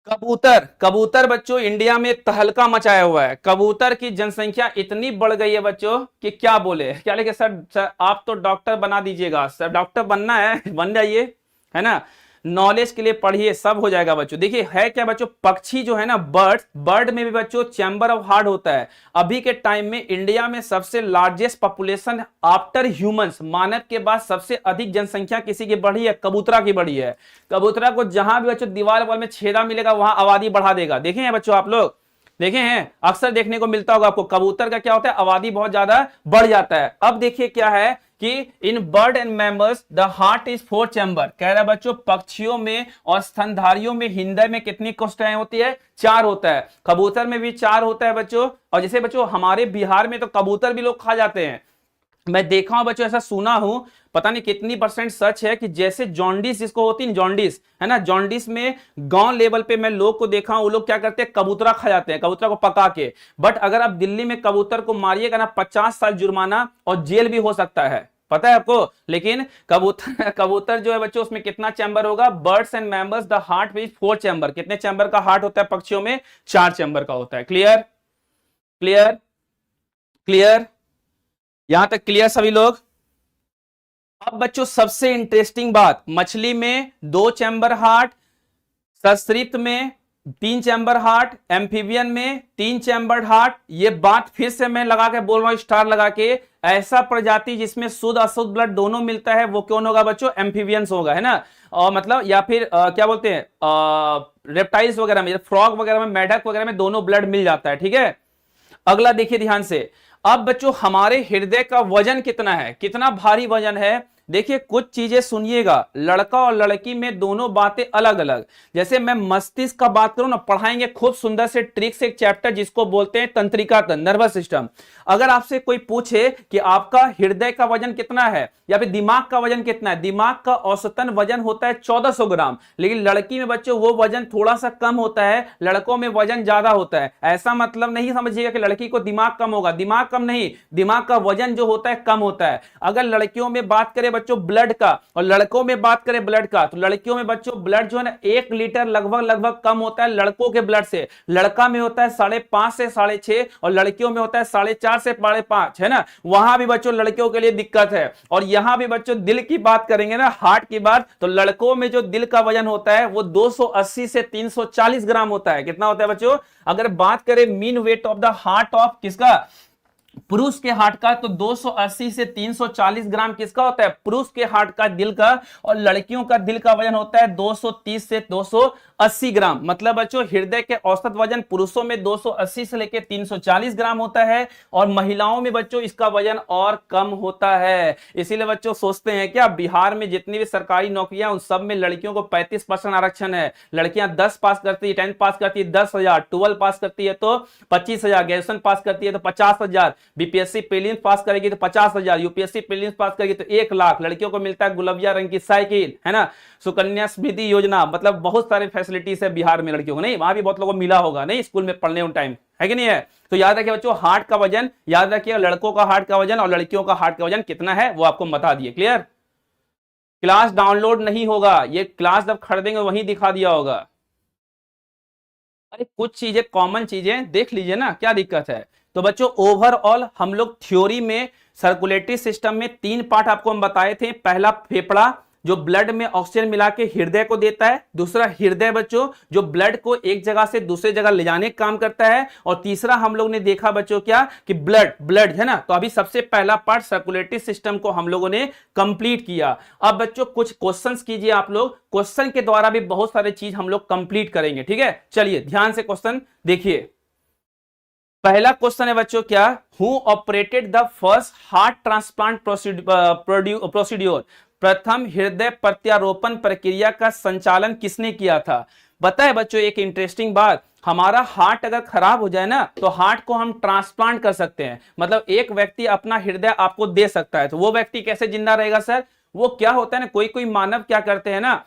कबूतर। कबूतर बच्चों इंडिया में तहलका मचाया हुआ है। कबूतर की जनसंख्या इतनी बढ़ गई है बच्चों कि क्या बोले, क्या लेके सर आप तो डॉक्टर बना दीजिएगा, सर डॉक्टर बनना है बन जाइए, है ना, नॉलेज के लिए पढ़िए, सब हो जाएगा बच्चों। देखिए है क्या बच्चों, पक्षी जो है ना, बर्ड में भी बच्चों चैम्बर ऑफ हार्ट होता है। अभी के टाइम में इंडिया में सबसे लार्जेस्ट पॉपुलेशन आफ्टर ह्यूमंस, मानव के बाद सबसे अधिक जनसंख्या किसी की बढ़ी है, कबूतरा की बढ़ी है। कबूतरा को जहां भी बच्चों दीवार वाल में छेदा मिलेगा वहां आबादी बढ़ा देगा। देखे हैं बच्चों आप लोग, देखे हैं, अक्सर देखने को मिलता होगा आपको, कबूतर का क्या होता है, आबादी बहुत ज्यादा बढ़ जाता है। अब देखिए क्या है कि in bird and mammals the heart is 4 chamber. कह रहा है बच्चों पक्षियों में और स्तनधारियों में हृदय में कितनी कोशिकाएं होती है? 4 होता है। कबूतर में भी 4 होता है बच्चों। और जैसे बच्चों हमारे बिहार में तो कबूतर भी लोग खा जाते हैं। मैं देखा हूं बच्चों, ऐसा सुना हूं, पता नहीं कितनी परसेंट सच है कि जैसे जॉन्डिस जिसको होती है, जॉन्डिस है ना, जॉन्डिस में गांव लेवल पे मैं लोग को देखा हूं, वो लोग क्या करते हैं, कबूतरा खा जाते हैं, कबूतरा को पका के। बट अगर आप दिल्ली में कबूतर को मारिएगा ना, 50 साल जुर्माना और जेल भी हो सकता है, पता है आपको। लेकिन कबूतर कबूतर जो है बच्चों, उसमें कितना चैम्बर होगा? Birds and mammals the heart which 4 chamber. कितने चैम्बर का हार्ट होता है पक्षियों में? 4 चैम्बर का होता है। क्लियर क्लियर क्लियर, यहां तक क्लियर सभी लोग? अब बच्चों सबसे इंटरेस्टिंग बात, मछली में 2 चैम्बर हार्ट, सस्त्रीप में 3 चैम्बर हार्ट, एम्फीबियन में 3 चैम्बर हार्ट। ये बात फिर से मैं लगा के बोल रहा हूं, स्टार लगा के, ऐसा प्रजाति जिसमें शुद्ध अशुद्ध ब्लड दोनों मिलता है वो कौन होगा बच्चों? एम्फीबियंस होगा, है ना। और मतलब या फिर क्या बोलते हैं, रेप्टाइल्स वगैरह में, फ्रॉग वगैरह में, मेढक वगैरह में दोनों ब्लड मिल जाता है। ठीक है, अगला देखिए ध्यान से। अब बच्चों हमारे हृदय का वजन कितना है, कितना भारी वजन है? देखिए कुछ चीजें सुनिएगा, लड़का और लड़की में दोनों बातें अलग अलग। जैसे मैं मस्तिष्क का बात करूं ना, पढ़ाएंगे खूब सुंदर से ट्रिक से एक चैप्टर जिसको बोलते हैं तंत्रिका तंत्र, नर्वस सिस्टम। अगर आपसे कोई पूछे कि आपका हृदय का वजन कितना है या फिर दिमाग का वजन कितना है, दिमाग का औसतन वजन होता है 1400 ग्राम, लेकिन लड़की में बच्चों वो वजन थोड़ा सा कम होता है, लड़कों में वजन ज्यादा होता है। ऐसा मतलब नहीं समझिएगा कि लड़की को दिमाग कम होगा, दिमाग कम नहीं, दिमाग का वजन जो होता है कम होता है। अगर लड़कियों में बात करें बच्चों ब्लड का और लड़कों में बात करें ब्लड का, तो लड़कियों में बच्चों ब्लड जो है ना 1 लीटर लगभग कम होता है लड़कों के ब्लड से। लड़का में होता है 5.5 से 6.5 और लड़कियों में होता है 4.5 से 5.5, है ना। वहां भी बच्चों लड़कियों के लिए दिक्कत है। और यहां भी बच्चों दिल की बात करेंगे ना, हार्ट की बात, तो लड़कों में जो दिल का वजन होता है वो 280 से 340 ग्राम होता है। कितना होता है बच्चों? अगर बात करें mean weight of the heart of किसका, पुरुष के हार्ट का, तो 280 से 340 ग्राम किसका होता है? पुरुष के हार्ट का, दिल का। और लड़कियों का दिल का वजन होता है 230 से 280 ग्राम। मतलब बच्चों हृदय के औसत वजन पुरुषों में 280 से लेकर 340 ग्राम होता है और महिलाओं में बच्चों इसका वजन और कम होता है। इसीलिए बच्चों सोचते हैं क्या बिहार में जितनी भी सरकारी नौकरियां उन सब में लड़कियों को 35% आरक्षण है। लड़कियां 10 पास करती है, 10 पास करती है 10,000, 12 पास करती है तो 25,000, ग्रेजुएशन पास करती है तो 50,000, बीपीएससी प्रीलिम्स पास करेगी तो 50,000, यूपीएससी प्रीलिम्स पास करेगी तो 1 लाख। लड़कियों को मिलता है गुलबिया रंग की साइकिल, है ना, सुकन्या समृद्धि योजना। मतलब बहुत सारे फैसिलिटीज है बिहार में लड़कियों को। नहीं, वहां भी बहुत लोगों को मिला होगा नहीं, स्कूल में पढ़ने उन टाइम, है कि नहीं है। तो याद रखिए बच्चों, हार्ट का वजन याद रखिए, लड़कों का हार्ट का वजन और लड़कियों का हार्ट का वजन कितना है वो आपको बता दिए। क्लियर? क्लास डाउनलोड नहीं होगा, ये क्लास जब खरीदेंगे वहीं दिखा दिया होगा। अरे कुछ चीजें कॉमन चीजें देख लीजिए ना, क्या दिक्कत है। तो बच्चों ओवरऑल हम लोग थ्योरी में सर्कुलेटरी सिस्टम में 3 पार्ट आपको हम बताए थे। पहला फेफड़ा जो ब्लड में ऑक्सीजन मिला के हृदय को देता है, दूसरा हृदय बच्चों जो ब्लड को एक जगह से दूसरे जगह ले जाने का काम करता है, और तीसरा हम लोग ने देखा बच्चों क्या कि ब्लड है ना। तो अभी सबसे पहला पार्ट सर्कुलेटरी सिस्टम को हम लोगों ने कंप्लीट किया। अब बच्चों कुछ क्वेश्चंस कीजिए आप लोग, क्वेश्चन के द्वारा भी बहुत सारे चीज हम लोग कंप्लीट करेंगे। ठीक है, चलिए ध्यान से क्वेश्चन देखिए। पहला क्वेश्चन है बच्चों क्या, who operated the first heart transplant procedure, प्रथम हृदय प्रत्यारोपण प्रक्रिया का संचालन किसने किया था। बताए बच्चों एक इंटरेस्टिंग बात, हमारा हार्ट अगर खराब हो जाए ना तो हार्ट को हम ट्रांसप्लांट कर सकते हैं। मतलब एक व्यक्ति अपना हृदय आपको दे सकता है, तो वो व्यक्ति कैसे जिंदा रहेगा सर? वो क्या होता है ना, कोई मानव क्या करते हैं ना,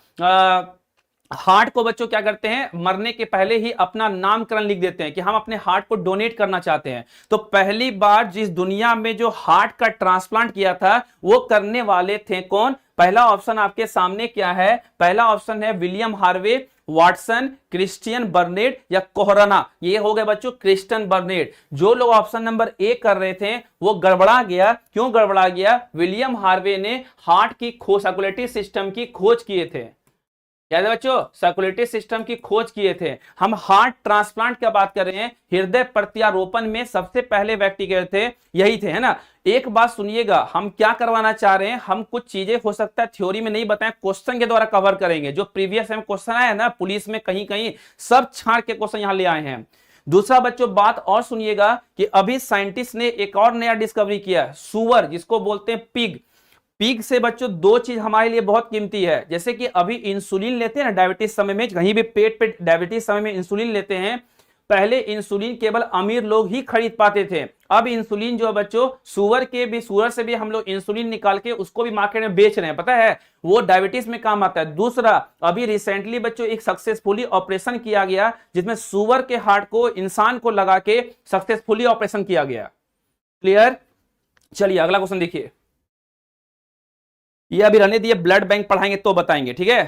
हार्ट को बच्चों क्या करते हैं, मरने के पहले ही अपना नामकरण लिख देते हैं कि हम अपने हार्ट को डोनेट करना चाहते हैं। तो पहली बार जिस दुनिया में जो हार्ट का ट्रांसप्लांट किया था वो करने वाले थे कौन? पहला ऑप्शन आपके सामने क्या है, पहला ऑप्शन है विलियम हार्वे, वाटसन, क्रिश्चियन बर्नेट या कोहराना। ये हो गए बच्चों क्रिश्चियन बर्नेट। जो लोग ऑप्शन नंबर ए कर रहे थे वो गड़बड़ा गया। क्यों गड़बड़ा गया? विलियम हार्वे ने हार्ट की खोज, सर्कुलेटरी सिस्टम की खोज किए थे। याद है बच्चों, सर्कुलेटरी सिस्टम की खोज किए थे। हम हार्ट ट्रांसप्लांट की बात कर रहे हैं, हृदय प्रत्यारोपण में सबसे पहले व्यक्ति गए थे यही थे, है ना। एक बात सुनिएगा, हम क्या करवाना चाह रहे हैं, हम कुछ चीजें हो सकता है थ्योरी में नहीं बताएं, क्वेश्चन के द्वारा कवर करेंगे। जो प्रीवियस में क्वेश्चन आया ना पुलिस में कहीं कहीं, सब छाड़ के क्वेश्चन यहां ले आए हैं। दूसरा बच्चों बात और सुनिएगा कि अभी साइंटिस्ट ने एक और नया डिस्कवरी किया, सुअर जिसको बोलते हैं पिग। पीक से बच्चों दो चीज हमारे लिए बहुत कीमती है, जैसे कि अभी इंसुलिन लेते हैं ना डायबिटीज समय में, कहीं भी पेट पे डायबिटीज समय में इंसुलिन लेते हैं। पहले इंसुलिन केवल अमीर लोग ही खरीद पाते थे। अब इंसुलिन जो है बच्चों, सुअर से भी हम लोग इंसुलिन निकाल के उसको भी मार्केट में बेच रहे हैं, पता है, वो डायबिटीज में काम आता है। दूसरा, अभी रिसेंटली बच्चों एक सक्सेसफुली ऑपरेशन किया गया जिसमें सुअर के हार्ट को इंसान को लगा के सक्सेसफुली ऑपरेशन किया गया। क्लियर? चलिए अगला क्वेश्चन देखिए, ये अभी रहने दिए, ब्लड बैंक पढ़ाएंगे तो बताएंगे, ठीक है।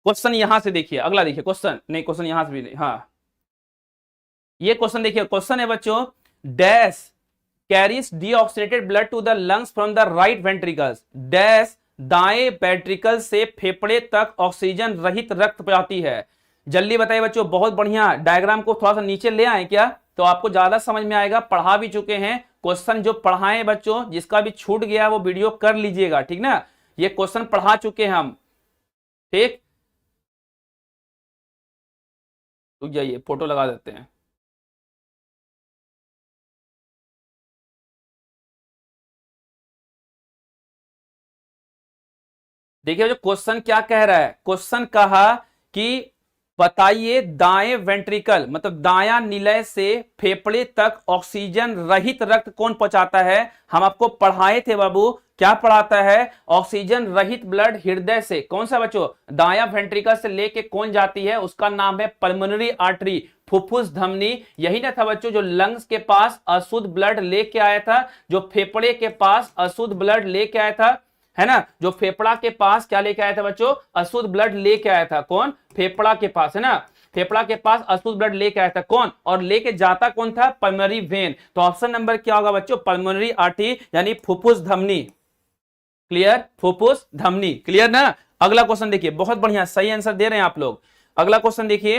क्वेश्चन यहां से देखिए, अगला देखिए क्वेश्चन, नहीं क्वेश्चन यहां से भी नहीं, हाँ ये क्वेश्चन देखिए, क्वेश्चन है बच्चों, dash carries deoxygenated blood to the lungs from the right ventricles, dash दाएं वेंट्रिकल से फेफड़े तक ऑक्सीजन रहित रक्त पहुंचाती है। जल्दी बताइए बच्चों, बहुत बढ़िया। डायग्राम को थोड़ा सा नीचे ले आए क्या, तो आपको ज्यादा समझ में आएगा। पढ़ा भी चुके हैं क्वेश्चन जो पढ़ाए बच्चों, जिसका भी छूट गया वो वीडियो कर लीजिएगा, ठीक ना। ये क्वेश्चन पढ़ा चुके हैं हम, ठीक। रुक जाइए, फोटो लगा देते हैं। देखिए जो क्वेश्चन क्या कह रहा है, क्वेश्चन कहा कि बताइए दाएं वेंट्रिकल मतलब दायां निलय से फेफड़े तक ऑक्सीजन रहित रक्त कौन पहुंचाता है। हम आपको पढ़ाए थे बाबू, क्या पढ़ाता है, ऑक्सीजन रहित ब्लड हृदय से, कौन सा बच्चों, दायां वेंट्रिकल से लेके कौन जाती है, उसका नाम है पल्मोनरी आर्टरी, फुफ्फुस धमनी। यही ना था बच्चों जो लंग्स के पास अशुद्ध ब्लड लेके आया था, जो फेफड़े के पास अशुद्ध ब्लड लेके आया था, है ना। जो फेफड़ा के पास क्या लेके आया था बच्चों, अशुद्ध ब्लड लेके आया था, कौन, फेफड़ा के पास, है ना। फेफड़ा के पास अशुद्ध ब्लड लेके आया था कौन, और लेके जाता कौन था, पल्मोनरी वेन। तो ऑप्शन नंबर क्या होगा बच्चों, पल्मोनरी आर्टरी यानी फुफ्फुस धमनी। क्लियर, फुफ्फुस धमनी, क्लियर ना। अगला क्वेश्चन देखिए, बहुत बढ़िया सही आंसर दे रहे हैं आप लोग। अगला क्वेश्चन देखिए,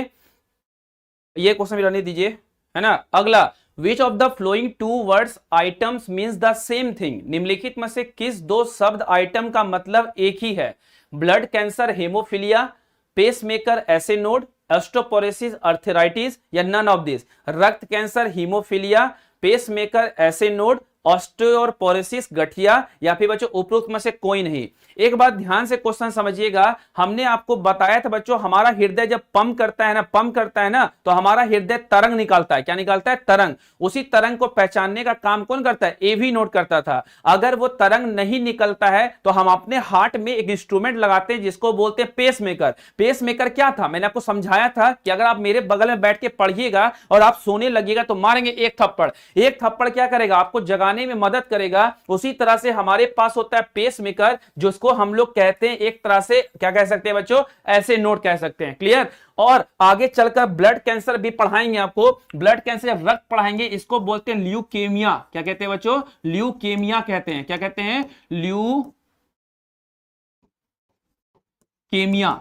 ये क्वेश्चन भी रहने दीजिए, है ना। अगला, which of the following two words items means the same thing, निम्नलिखित में से किस दो शब्द आइटम का मतलब एक ही है। Blood cancer haemophilia, pacemaker SA node, osteoporosis arthritis या नन ऑफ दिस। रक्त cancer haemophilia, pacemaker SA node, osteoporosis गठिया या फिर बच्चों उपरोक्त में से कोई नहीं। एक बात ध्यान से क्वेश्चन समझिएगा, हमने आपको बताया था बच्चों हमारा हृदय जब पंप करता है ना तो हमारा हृदय तरंग निकालता है, क्या निकालता है, तरंग। उसी तरंग को पहचानने का काम कौन करता है, एवी नोड करता था। अगर वो तरंग नहीं निकलता है तो हम अपने हार्ट में एक इंस्ट्रूमेंट लगाते हैं जिसको बोलते हैं पेसमेकर। पेसमेकर क्या था, मैंने आपको समझाया था कि अगर आप मेरे बगल में बैठ के पढ़िएगा और आप सोने लगिएगा तो मारेंगे एक थप्पड़। एक थप्पड़ क्या करेगा, आपको जगाने में मदद करेगा। उसी तरह से हमारे पास होता है पेसमेकर, जिसको हम लोग कहते हैं एक तरह से क्या कह सकते हैं बच्चों, ऐसे नोट कह सकते हैं। क्लियर। और आगे चलकर ब्लड कैंसर भी पढ़ाएंगे आपको। ब्लड कैंसर जब रक्त पढ़ाएंगे इसको बोलते हैं ल्यूकेमिया। क्या कहते हैं बच्चों, ल्यूकेमिया कहते हैं। क्या कहते हैं, ल्यूकेमिया।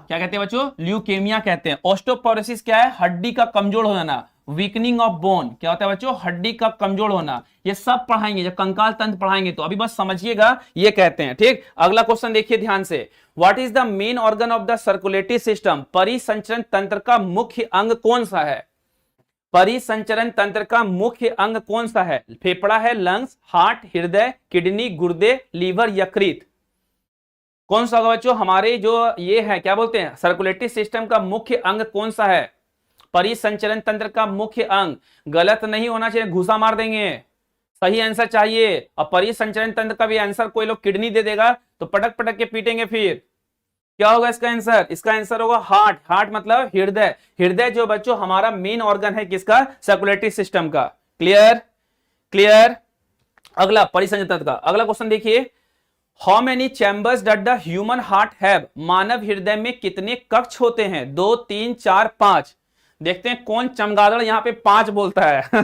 क्या कहते हैं बच्चों, ल्यूकेमिया कहते हैं। ऑस्टियोपोरोसिस क्या है, हड्डी का कमजोर हो जाना, वीकनिंग ऑफ बोन। क्या होता है बच्चों, हड्डी का कमजोर होना। ये सब पढ़ाएंगे जब कंकाल तंत्र पढ़ाएंगे, तो अभी बस समझिएगा ये कहते हैं, ठीक। अगला क्वेश्चन देखिए ध्यान से, what is the main organ of the circulatory system, परिसंचरण तंत्र का मुख्य अंग कौन सा है। परिसंचरण तंत्र का मुख्य अंग कौन सा है, फेफड़ा है, लंग्स, हार्ट, हृदय, किडनी, गुर्दे, लीवर, यकृत। कौन सा होगा बच्चों, हमारे जो ये है क्या बोलते हैं सर्कुलेटरी सिस्टम का मुख्य अंग कौन सा है, परिसंचरण तंत्र का मुख्य अंग। गलत नहीं होना चाहिए, घुसा मार देंगे, सही आंसर चाहिए। और परिसंचरण तंत्र का भी आंसर कोई लोग किडनी दे देगा तो पटक पटक के पीटेंगे। फिर क्या होगा इसका आंसर, इसका आंसर होगा हार्ट। हार्ट मतलब हृदय। हृदय जो बच्चों हमारा मेन ऑर्गन है किसका, सर्कुलेटरी सिस्टम का। Clear, clear. अगला परिसंचरण तंत्र का अगला क्वेश्चन देखिए, how many chambers does the human heart have, मानव हृदय में कितने कक्ष होते हैं, 2, 3, 4, 5। देखते हैं कौन चमगादड़ यहाँ पे 5 बोलता है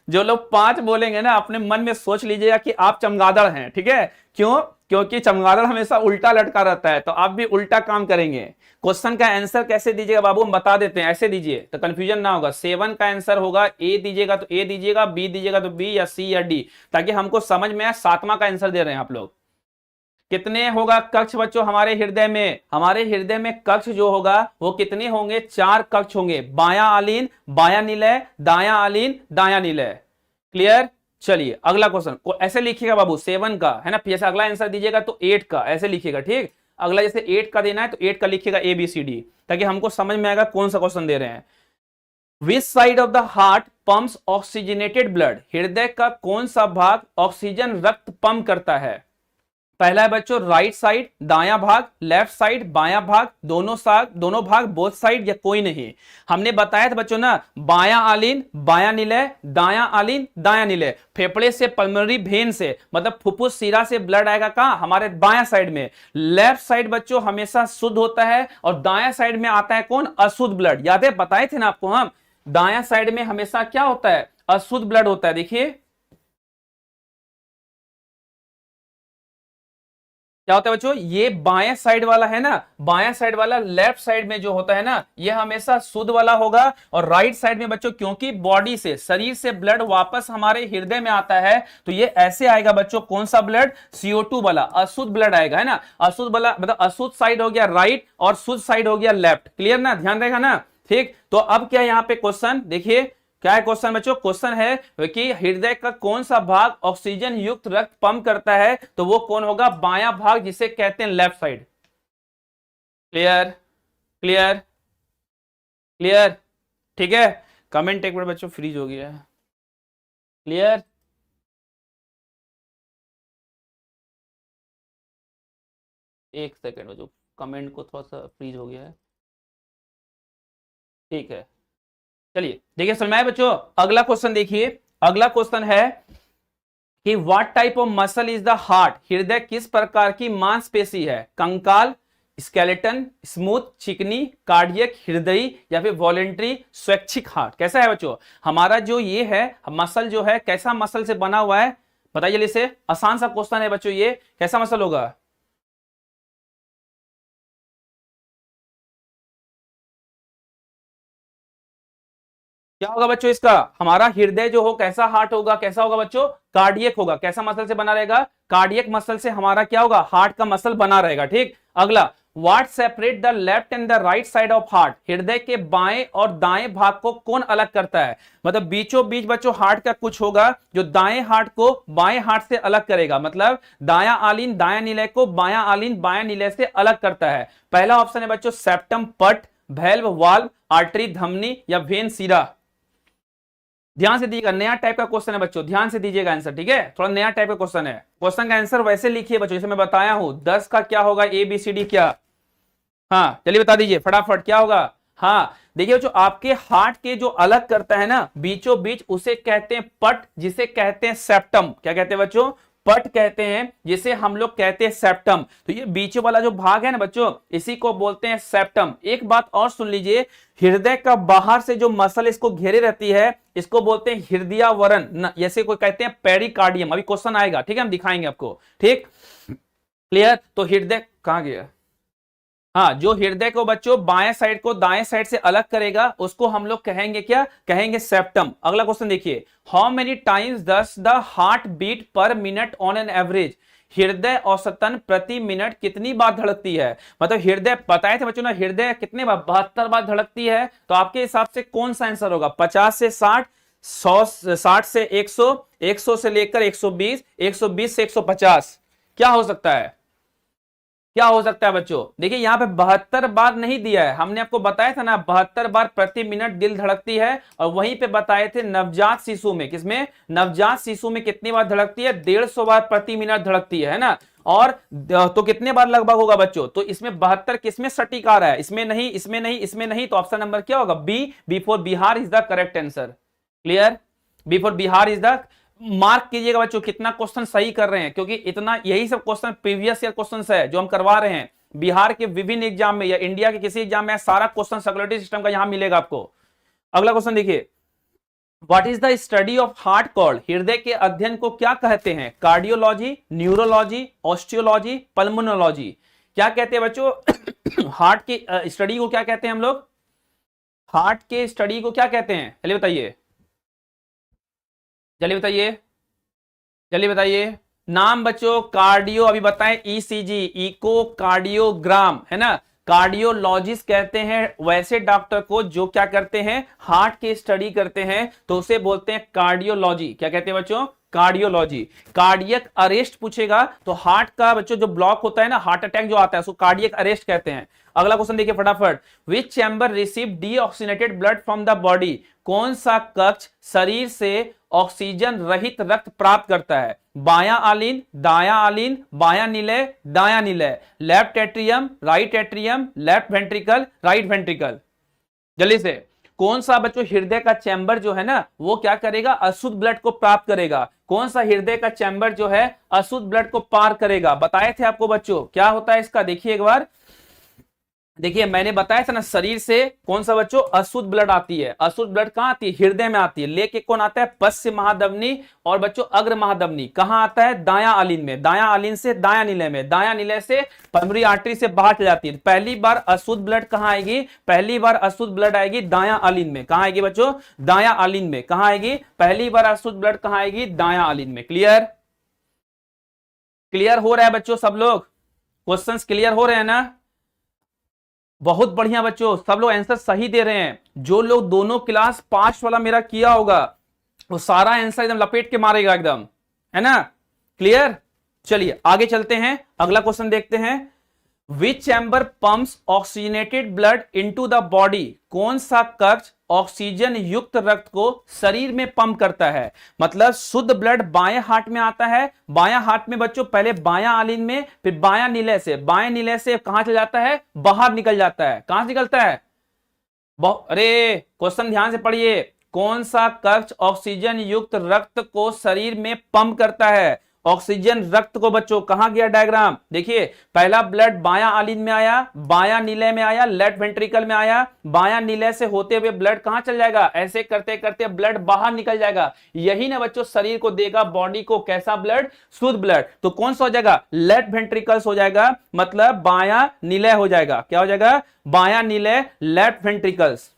जो लोग 5 बोलेंगे ना अपने मन में सोच लीजिएगा कि आप चमगादड़ हैं, ठीक है। क्यों, क्योंकि चमगादड़ हमेशा उल्टा लटका रहता है, तो आप भी उल्टा काम करेंगे। क्वेश्चन का आंसर कैसे दीजिएगा बाबू, हम बता देते हैं, ऐसे दीजिए तो कंफ्यूजन ना होगा। 7 का आंसर होगा, ए दीजिएगा तो ए दीजिएगा, बी दीजिएगा तो बी, या सी या डी, ताकि हमको समझ में आए 7वां का आंसर दे रहे हैं आप लोग। कितने होगा कक्ष बच्चों हमारे हृदय में, हमारे हृदय में कक्ष जो होगा वो कितने होंगे, 4 कक्ष होंगे। बायां आलीन, बायां निलय, दायां आलीन, दायां निलय। क्लियर, चलिए अगला क्वेश्चन को ऐसे लिखिएगा बाबू 7 का है ना, जैसे अगला आंसर दीजिएगा तो 8 का ऐसे लिखिएगा, ठीक। अगला जैसे 8 का देना है तो 8 का लिखिएगा ABCD, ताकि हमको समझ में आएगा कौन सा क्वेश्चन दे रहे हैं। Which side of the heart pumps oxygenated blood, हृदय का कौन सा भाग ऑक्सीजन रक्त पंप करता है। पहला है बच्चों राइट साइड, दायां भाग, लेफ्ट साइड, बायां भाग, दोनों भाग, बोथ साइड या कोई नहीं। हमने बताया था बच्चों ना, बायां आलिन बायां निलय, दायां आलिन दायां निलय। फेफड़े से पल्मोनरी वेन से मतलब फुफ्फुस शिरा से ब्लड आएगा कहां, हमारे बायां साइड में। लेफ्ट साइड बच्चों हमेशा शुद्ध होता है और दायां साइड में आता है कौन, अशुद्ध ब्लड। याद है बताए थे ना आपको हम, दायां साइड में हमेशा क्या होता है, अशुद्ध ब्लड होता है। देखिए क्या होता है बच्चों, ये बाएं साइड वाला है ना, बाएं साइड वाला लेफ्ट साइड में जो होता है ना, ये हमेशा शुद्ध वाला होगा। और राइट साइड में बच्चों क्योंकि बॉडी से, शरीर से ब्लड वापस हमारे हृदय में आता है, तो ये ऐसे आएगा बच्चों, कौन सा ब्लड, CO2 वाला अशुद्ध ब्लड आएगा, है ना। अशुद्ध वाला मतलब अशुद्ध साइड हो गया राइट और शुद्ध साइड हो गया लेफ्ट। क्लियर ना, ध्यान रहेगा ना, ठीक। तो अब क्या यहाँ पे क्वेश्चन देखिए, क्या है क्वेश्चन बच्चों, क्वेश्चन है कि हृदय का कौन सा भाग ऑक्सीजन युक्त रक्त पंप करता है, तो वो कौन होगा, बायां भाग, जिसे कहते हैं left side. Clear clear clear, ठीक है। कमेंट एक बार बच्चों, फ्रीज हो गया है। क्लियर, एक सेकेंड बच्चों, कमेंट को थोड़ा सा फ्रीज हो गया है, ठीक है। चलिए देखिए समझ में आया बच्चों। अगला क्वेश्चन देखिए, अगला क्वेश्चन है कि what type of muscle is the heart, हृदय किस प्रकार की मांसपेशी है, कंकाल, स्केलेटन, स्मूथ, चिकनी, कार्डियक, हृदय या फिर वॉलेंट्री स्वैच्छिक हार्ट। कैसा है बच्चों, हमारा जो ये है मसल जो है कैसा मसल से बना हुआ है, बताइए जल्दी से। आसान सा क्वेश्चन है बच्चों, ये कैसा मसल होगा, क्या होगा बच्चों इसका, हमारा हृदय जो हो कैसा हार्ट होगा, कैसा होगा बच्चों, कार्डियक होगा। कैसा मसल से बना रहेगा, कार्डियक मसल से हमारा क्या होगा, हार्ट का मसल बना रहेगा, ठीक। अगला, what separate the left and the right side of heart, हृदय के बाएं और दाएं भाग को कौन अलग करता है। मतलब बीचों बीच बच्चों हार्ट का कुछ होगा जो दाएं हार्ट को बाएं हार्ट से अलग करेगा, मतलब दायां आलिन दायां निलय को बायां आलिन बायां निलय से अलग करता है। पहला ऑप्शन है बच्चों सेप्टम पट, वैल्व वाल्व, आर्टरी धमनी या वेन शिरा। ध्यान से दीजिएगा, नया टाइप का क्वेश्चन है बच्चों, ध्यान से दीजिएगा आंसर, ठीक है। थोड़ा नया टाइप का क्वेश्चन है, क्वेश्चन का आंसर वैसे लिखिए बच्चों जैसे मैं बताया हूं। 10 का क्या होगा, ABCD क्या, हाँ चलिए बता दीजिए फटाफट क्या होगा। हाँ देखिए बच्चों, आपके हार्ट के जो अलग करता है ना बीचों बीच, उसे कहते हैं पट, जिसे कहते हैं सेप्टम। क्या कहते हैं बच्चों, पट कहते हैं, जिसे हम लोग कहते हैं सेप्टम। तो ये बीच वाला जो भाग है ना बच्चों, इसी को बोलते हैं सेप्टम। एक बात और सुन लीजिए, हृदय का बाहर से जो मसल इसको घेरे रहती है, इसको बोलते हैं हृदयावरण, जैसे कोई कहते हैं पेरिकार्डियम। अभी क्वेश्चन आएगा, ठीक है, हम दिखाएंगे आपको, ठीक। क्लियर, तो हृदय कहां गया, हाँ, जो हृदय को बच्चों बाएं साइड को दाएं साइड से अलग करेगा उसको हम लोग कहेंगे क्या, कहेंगे सेप्टम। अगला क्वेश्चन देखिए, how many times does the heart beat per minute on an average, हृदय औसतन प्रति मिनट कितनी बार धड़कती है। मतलब हृदय बताए थे बच्चों ना, हृदय कितने बार, 72 बार धड़कती है। तो आपके हिसाब से कौन सा आंसर होगा, 50 से 60, 60 से 100, 100 से लेकर 120, 120 से 150, क्या हो सकता है, क्या हो सकता है बच्चों। देखिए यहाँ पे 72 बार नहीं दिया है, हमने आपको बताया था ना 72 बार प्रति मिनट दिल धड़कती है। और वहीं पे बताए थे नवजात शिशु में, किसमें, नवजात शिशु में कितनी बार धड़कती है, 150 बार प्रति मिनट धड़कती है ना। और तो कितने बार लगभग होगा बच्चों, तो इसमें 72 किसमें सटीक आ रहा है, इसमें नहीं, इसमें नहीं, इसमें नहीं, तो ऑप्शन नंबर क्या होगा, B for Bihar is the correct answer. Clear, B for Bihar is the, mark कीजिएगा बच्चों कितना क्वेश्चन सही कर रहे हैं, क्योंकि इतना यही सब क्वेश्चन प्रीवियस ईयर क्वेश्चन है जो हम करवा रहे हैं बिहार के विभिन्न एग्जाम में या इंडिया के किसी एग्जाम में, सारा क्वेश्चन सर्कुलेटरी सिस्टम का यहां मिलेगा आपको। अगला क्वेश्चन देखिए, what is the study of heart called, हृदय के अध्ययन को क्या कहते हैं, कार्डियोलॉजी, न्यूरोलॉजी, ऑस्टियोलॉजी, पल्मोनोलॉजी। क्या कहते हैं बच्चों हार्ट की स्टडी को क्या कहते हैं हम लोग, हार्ट के स्टडी को क्या कहते हैं, चलिए बताइए, जल्दी बताइए, जल्दी बताइए नाम बच्चों। कार्डियो अभी बताएं, ECG, इको कार्डियोग्राम, है ना, कार्डियोलॉजिस्ट कहते हैं वैसे डॉक्टर को जो क्या करते हैं, हार्ट की स्टडी करते हैं, तो उसे बोलते हैं कार्डियोलॉजी। क्या कहते हैं बच्चों, कार्डियोलॉजी। कार्डियक अरेस्ट पूछेगा तो हार्ट का बच्चों जो ब्लॉक होता है ना, हार्ट अटैक जो आता है उसको कार्डियक अरेस्ट कहते हैं। अगला क्वेश्चन देखिए फटाफट, which chamber receive deoxygenated blood from the body, कौन सा कक्ष शरीर से ऑक्सीजन रहित रक्त प्राप्त करता है? बायां आलिन, दायां आलिन, बायां निलय, दायां निलय, left atrium, right atrium, left ventricle, right ventricle. जल्दी से, कौन सा बच्चों हृदय का चैम्बर जो है ना वो क्या करेगा? अशुद्ध ब्लड को प्राप्त करेगा। कौन सा हृदय का चैम्बर जो है अशुद्ध ब्लड को पार करेगा? बताए थे आपको बच्चों, क्या होता है इसका, देखिए एक बार। देखिए मैंने बताया था ना, शरीर से कौन सा बच्चों अशुद्ध ब्लड आती है। अशुद्ध ब्लड कहां आती है? हृदय में आती है। लेके कौन आता है? पश्चिम महाधमनी और बच्चों अग्र महाधमनी। कहां आता है? दायां आलिन में। दायां आलिन से दायां निलय में, दायां निलय से पल्मोनरी आर्टरी से बाहर चली जाती है। पहली बार अशुद्ध ब्लड कहां आएगी? पहली बार अशुद्ध ब्लड आएगी दायां आलिन में। कहां आएगी बच्चों? दायां आलिन में। कहां आएगी पहली बार अशुद्ध ब्लड? कहां आएगी? दायां आलिन में। क्लियर? क्लियर हो रहा है बच्चों सब लोग? क्वेश्चंस क्लियर हो रहे हैं ना? बहुत बढ़िया बच्चों, सब लोग आंसर सही दे रहे हैं। जो लोग दोनों क्लास 5 वाला मेरा किया होगा वो सारा आंसर एकदम लपेट के मारेगा एकदम, है ना? क्लियर? चलिए आगे चलते हैं, अगला क्वेश्चन देखते हैं। Which chamber pumps oxygenated blood into the body, कौन सा कक्ष ऑक्सीजन युक्त रक्त को शरीर में पंप करता है? मतलब शुद्ध ब्लड बाएं हार्ट में आता है। बायां हार्ट में बच्चों पहले बायां आलिन में, फिर बायां निलय से, बाएं निलय से कहां चला जाता है? बाहर निकल जाता है। कहां से निकलता है? अरे क्वेश्चन ध्यान से पढ़िए, कौन सा कक्ष ऑक्सीजन युक्त रक्त को शरीर में पंप करता है? ऑक्सीजन रक्त को बच्चों, कहां गया डायग्राम? देखिए पहला ब्लड बायां आलिन में आया, बायां निलय में आया, लेफ्ट वेंट्रिकल में आया, बायां निलय से होते हुए ब्लड कहां चल जाएगा? ऐसे करते करते ब्लड बाहर निकल जाएगा। यही ना बच्चों शरीर को देगा, बॉडी को कैसा ब्लड? शुद्ध ब्लड। तो कौन सा हो जाएगा? लेफ्ट वेंट्रिकल्स हो जाएगा, मतलब बायां निलय हो जाएगा। क्या हो जाएगा? बायां निलय, लेफ्ट वेंट्रिकल्स।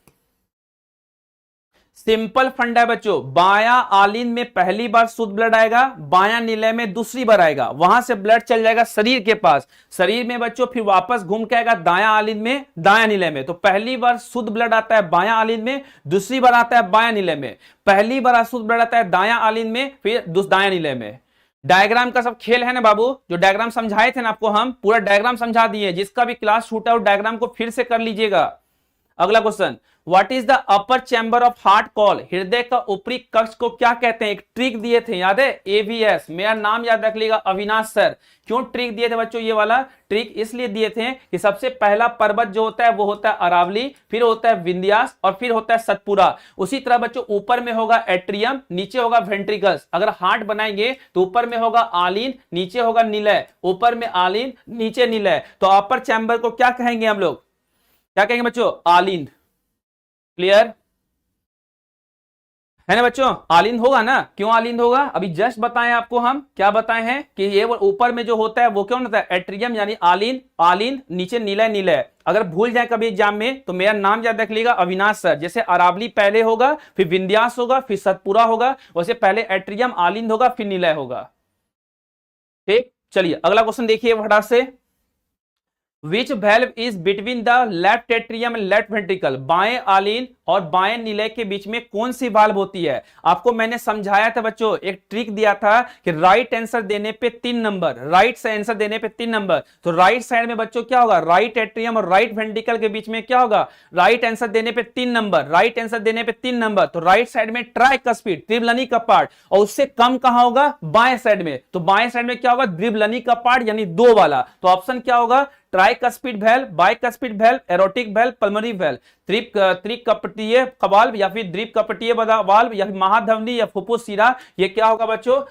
सिंपल फंडा है बच्चों, बायां आलिन में पहली बार शुद्ध ब्लड आएगा, बायां निलय में दूसरी बार आएगा, वहां से ब्लड चल जाएगा शरीर के पास। शरीर में बच्चों फिर वापस घूम के आएगा दायां आलिन में, दायां निलय में। तो पहली बार शुद्ध ब्लड आता है बायां आलिन में, दूसरी बार आता है बायां निलय में। पहली बार अशुद्ध ब्लड आता है दायां आलिन में, फिर दायां निलय में। डायग्राम का सब खेल है ना बाबू, जो डायग्राम समझाए थे ना आपको, हम पूरा डायग्राम समझा दिए। जिसका भी क्लास छूटा हो डायग्राम को फिर से कर लीजिएगा। अगला question, what is the upper chamber of heart call, हृदय का ऊपरी कक्ष को क्या कहते हैं? एक ट्रिक दिए थे, याद है? एवीएस। मेरा नाम याद रख लीजिएगा, अविनाश सर। क्यों ट्रिक दिए थे बच्चों? ये वाला ट्रिक इसलिए दिए थे कि सबसे पहला पर्वत जो होता है वो होता है अरावली, फिर होता है विंध्यास और फिर होता है सतपुरा। उसी तरह बच्चों ऊपर में होगा एट्रियम, नीचे होगा वेंट्रिकल्स। अगर हार्ट बनाएंगे तो ऊपर में होगा आलिन, नीचे होगा निलय, ऊपर में आलिन, नीचे निलय। तो अपर चैम्बर को क्या कहेंगे हम लोग? क्या कहेंगे बच्चों? आलिंद। क्लियर है ना बच्चों? आलिंद होगा ना? क्यों आलिंद होगा? अभी जस्ट बताएं आपको, हम क्या बताए हैं कि ये ऊपर में जो होता है वो क्यों होता है? एट्रियम यानी आलिंद, आलिंद, नीचे निलय, निलय। अगर भूल जाए कभी एग्जाम में तो मेरा नाम याद रख लीजिएगा, अविनाश सर। जैसे अरावली पहले होगा, फिर विंध्यास होगा, फिर सतपुरा होगा, वैसे पहले एट्रियम, आलिंद होगा, फिर निलय होगा। ठीक, चलिए अगला क्वेश्चन देखिए फटाक से। Which valve is between the left atrium and left ventricle, बाएं आलिन और बाएं निलय के बीच में कौन सी वाल्व होती है? आपको मैंने समझाया था बच्चों, एक ट्रिक दिया था कि राइट आंसर देने पे 3 नंबर, राइट से आंसर देने पे 3 नंबर। तो राइट साइड में बच्चों क्या होगा? राइट एट्रियम और राइट वेंट्रिकल के बीच में क्या होगा? राइट आंसर देने पे 3 नंबर, राइट आंसर देने पे 3 नंबर। तो राइट साइड में ट्राइकस्पिड, त्रिबलनी का पार्ट, और उससे कम कहां होगा? बाएं साइड में। तो बाएं साइड में क्या होगा? द्विबलनी का पार्ट यानी 2 वाला। तो ऑप्शन क्या होगा? Tricuspid valve, bicuspid valve, aortic valve, pulmonary valve, त्रिकपटीय वाल्व या फिर द्विकपटीय वाल्व या फिर महाधमनी या फुफ्फुस शिरा। ये क्या होगा बच्चों?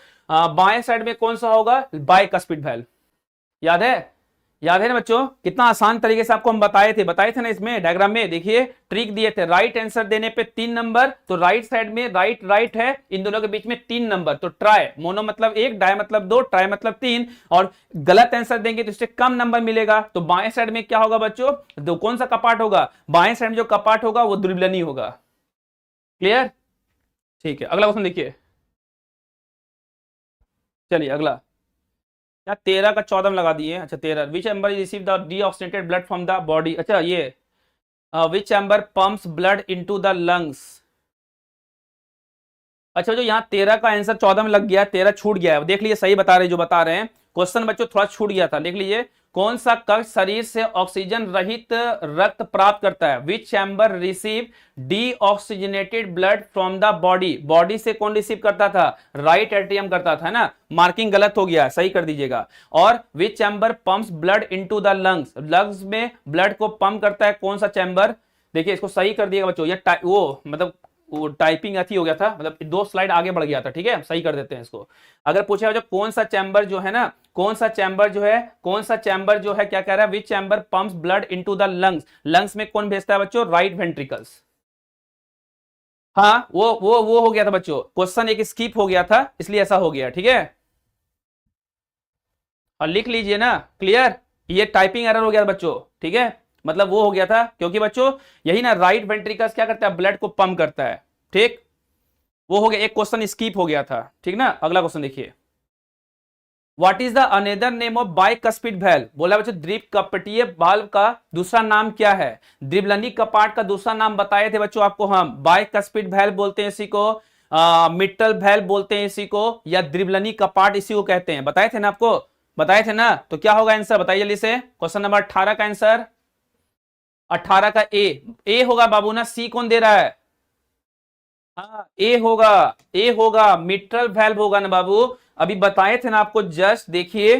बाएं साइड में कौन सा होगा? Bicuspid valve. याद है? याद है ना बच्चों? कितना आसान तरीके से आपको हम बताए थे ना इसमें डायग्राम में। देखिए ट्रिक दिए थे, राइट आंसर देने पे 3 नंबर। तो राइट साइड में राइट है, इन दोनों के बीच में 3 नंबर। तो ट्राई, मोनो मतलब 1, डाई मतलब 2, ट्राई मतलब 3। और गलत आंसर देंगे तो इससे कम नंबर मिलेगा। तो बाएं साइड में क्या होगा बच्चों? तो कौन सा कपाट होगा? बाएं साइड में जो कपाट होगा वो द्विबलनी होगा। क्लियर? ठीक है, अगला क्वेश्चन देखिए। चलिए अगला, क्या 13 का 14 में लगा दिए? अच्छा 13। Which chamber receive the deoxygenated blood from the body, अच्छा ये which chamber pumps blood into the lungs. अच्छा जो यहाँ 13 का आंसर 14 में लग गया, 13 छूट गया है, देख लीजिए सही बता रहे जो बता रहे हैं। क्वेश्चन बच्चों थोड़ा छूट गया था, देख लीजिए। कौन सा कक्ष शरीर से ऑक्सीजन रहित रक्त प्राप्त करता है? Which chamber receive deoxygenated blood from the body? Body से कौन रिसीव करता था? राइट एट्रियम करता था, है ना। मार्किंग गलत हो गया, सही कर दीजिएगा। और which chamber pumps blood into the lungs? Lungs में ब्लड को पंप करता है कौन सा चैम्बर? देखिए इसको सही कर दिएगा बच्चों, ये वो मतलब वो टाइपिंग अथी हो गया था, मतलब 2 स्लाइड आगे बढ़ गया था, ठीक है, सही कर देते हैं इसको। अगर पूछा जो कौन सा चैम्बर जो है ना, कौन सा चैम्बर जो है क्या कह रहा है? Which chamber pumps blood into the lungs? Lungs में कौन भेजता है बच्चों? Right ventricles. हाँ वो हो गया था बच्चों, क्वेश्चन एक स्किप हो गया था इसलिए ऐसा हो गया, ठीक है। और लिख लीजिए ना, क्लियर। ये टाइपिंग एरर हो गया था बच्चों, ठीक है, मतलब वो हो गया था क्योंकि बच्चों यही ना, राइट वेंट्रिकल्स क्या करता है? ब्लड को पंप करता है, ठीक। वो हो गया, एक क्वेश्चन स्किप हो गया था, ठीक ना। अगला क्वेश्चन देखिए, what is the another name of bicuspid valve? बोला बच्चों द्विकपटीय वाल्व का दूसरा नाम क्या है? द्विबलनी कपाट का दूसरा नाम बताए थे बच्चों आपको हम, बाइकस्पिड वैल्व बोलते हैं इसी को, मिट्टल वैल्व बोलते हैं इसी को, या द्विबलनी कपाट इसी को कहते हैं, बताए थे ना आपको, बताए थे ना। तो क्या होगा आंसर, बताइए जल्दी से। क्वेश्चन नंबर 18 का आंसर, 18 का ए होगा बाबू ना, सी कौन दे रहा है? हाँ ए होगा, मिट्रल वैल्व होगा ना बाबू। अभी बताए थे ना आपको, जस्ट देखिए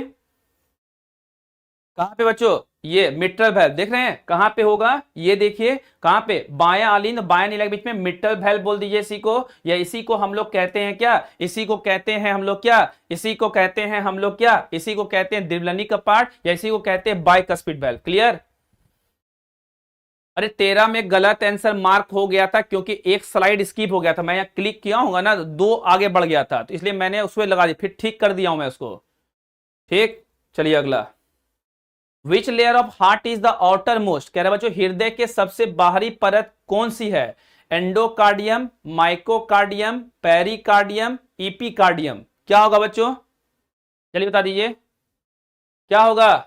कहां पे बच्चों, ये मिट्रल वैल्व देख रहे हैं कहां पे होगा, ये देखिए कहां पे, बायां आलिंद बायां नीला के बीच में मिट्रल वैल्व बोल दीजिए इसी को, या इसी को हम लोग कहते हैं क्या? इसी को कहते हैं हम लोग क्या? इसी को कहते हैं हम लोग क्या? इसी को कहते हैं द्विबलनी कपाट, या इसी को कहते हैं बाइकस्पिड वैल्व। क्लियर? अरे 13 में गलत आंसर मार्क हो गया था क्योंकि एक स्लाइड स्किप हो गया था, मैं यहां क्लिक किया होगा ना, 2 आगे बढ़ गया था, तो इसलिए मैंने उसमें लगा दी, फिर ठीक कर दिया हूं मैं उसको, ठीक। चलिए अगला, which layer of heart is the outer most? कह रहे बच्चों हृदय के सबसे बाहरी परत कौन सी है? Endocardium, myocardium, pericardium, epicardium? क्या होगा बच्चों, चलिए बता दीजिए क्या होगा।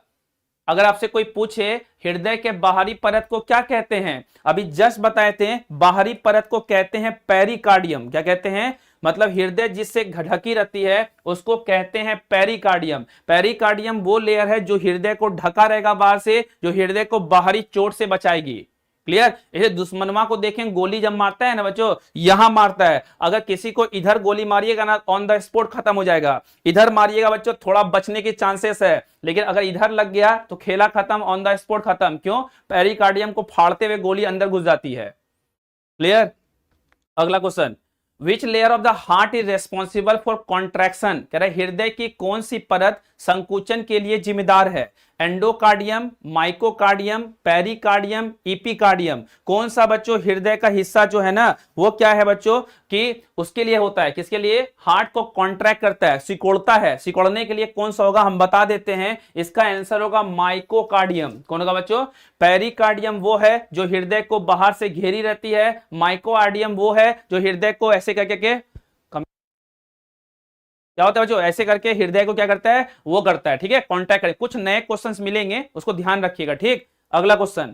अगर आपसे कोई पूछे हृदय के बाहरी परत को क्या कहते हैं, अभी जस्ट बताए थे, बाहरी परत को कहते हैं पेरिकार्डियम। क्या कहते हैं? मतलब हृदय जिससे ढकी रहती है उसको कहते हैं पेरिकार्डियम। पेरिकार्डियम वो लेयर है जो हृदय को ढका रहेगा बाहर से, जो हृदय को बाहरी चोट से बचाएगी। क्लियर? ये दुश्मनवा को देखें, गोली जब मारता है ना बच्चों, यहां मारता है, अगर किसी को इधर गोली मारिएगा ना, ऑन द स्पॉट खत्म हो जाएगा। इधर मारिएगा बच्चों, थोड़ा बचने की चांसेस है, लेकिन अगर इधर लग गया तो खेला खत्म, ऑन द स्पॉट खत्म। क्यों? पेरिकार्डियम को फाड़ते हुए गोली अंदर घुस जाती है। क्लियर? अगला question, which layer of the heart is responsible for contraction? कह रहे हृदय की कौन सी परत संकुचन के लिए जिम्मेदार है? Endocardium, myocardium, pericardium, epicardium? कौन सा बच्चों हृदय का हिस्सा जो है ना, वो क्या है बच्चों कि उसके लिए होता है, किसके लिए? हार्ट को कॉन्ट्रैक्ट करता है, सिकोड़ता है। सिकोड़ने के लिए कौन सा होगा, हम बता देते हैं, इसका आंसर होगा माइकोकार्डियम। कौन होगा बच्चों? पेरिकार्डियम वो है जो हृदय को बाहर से घेरी रहती है, माइकोकार्डियम वो है जो हृदय को ऐसे करके क्या होता है बच्चों, ऐसे करके हृदय को क्या करता है, वो करता है, ठीक है, कॉन्टैक्ट करे। कुछ नए क्वेश्चंस मिलेंगे, उसको ध्यान रखिएगा, ठीक। अगला question,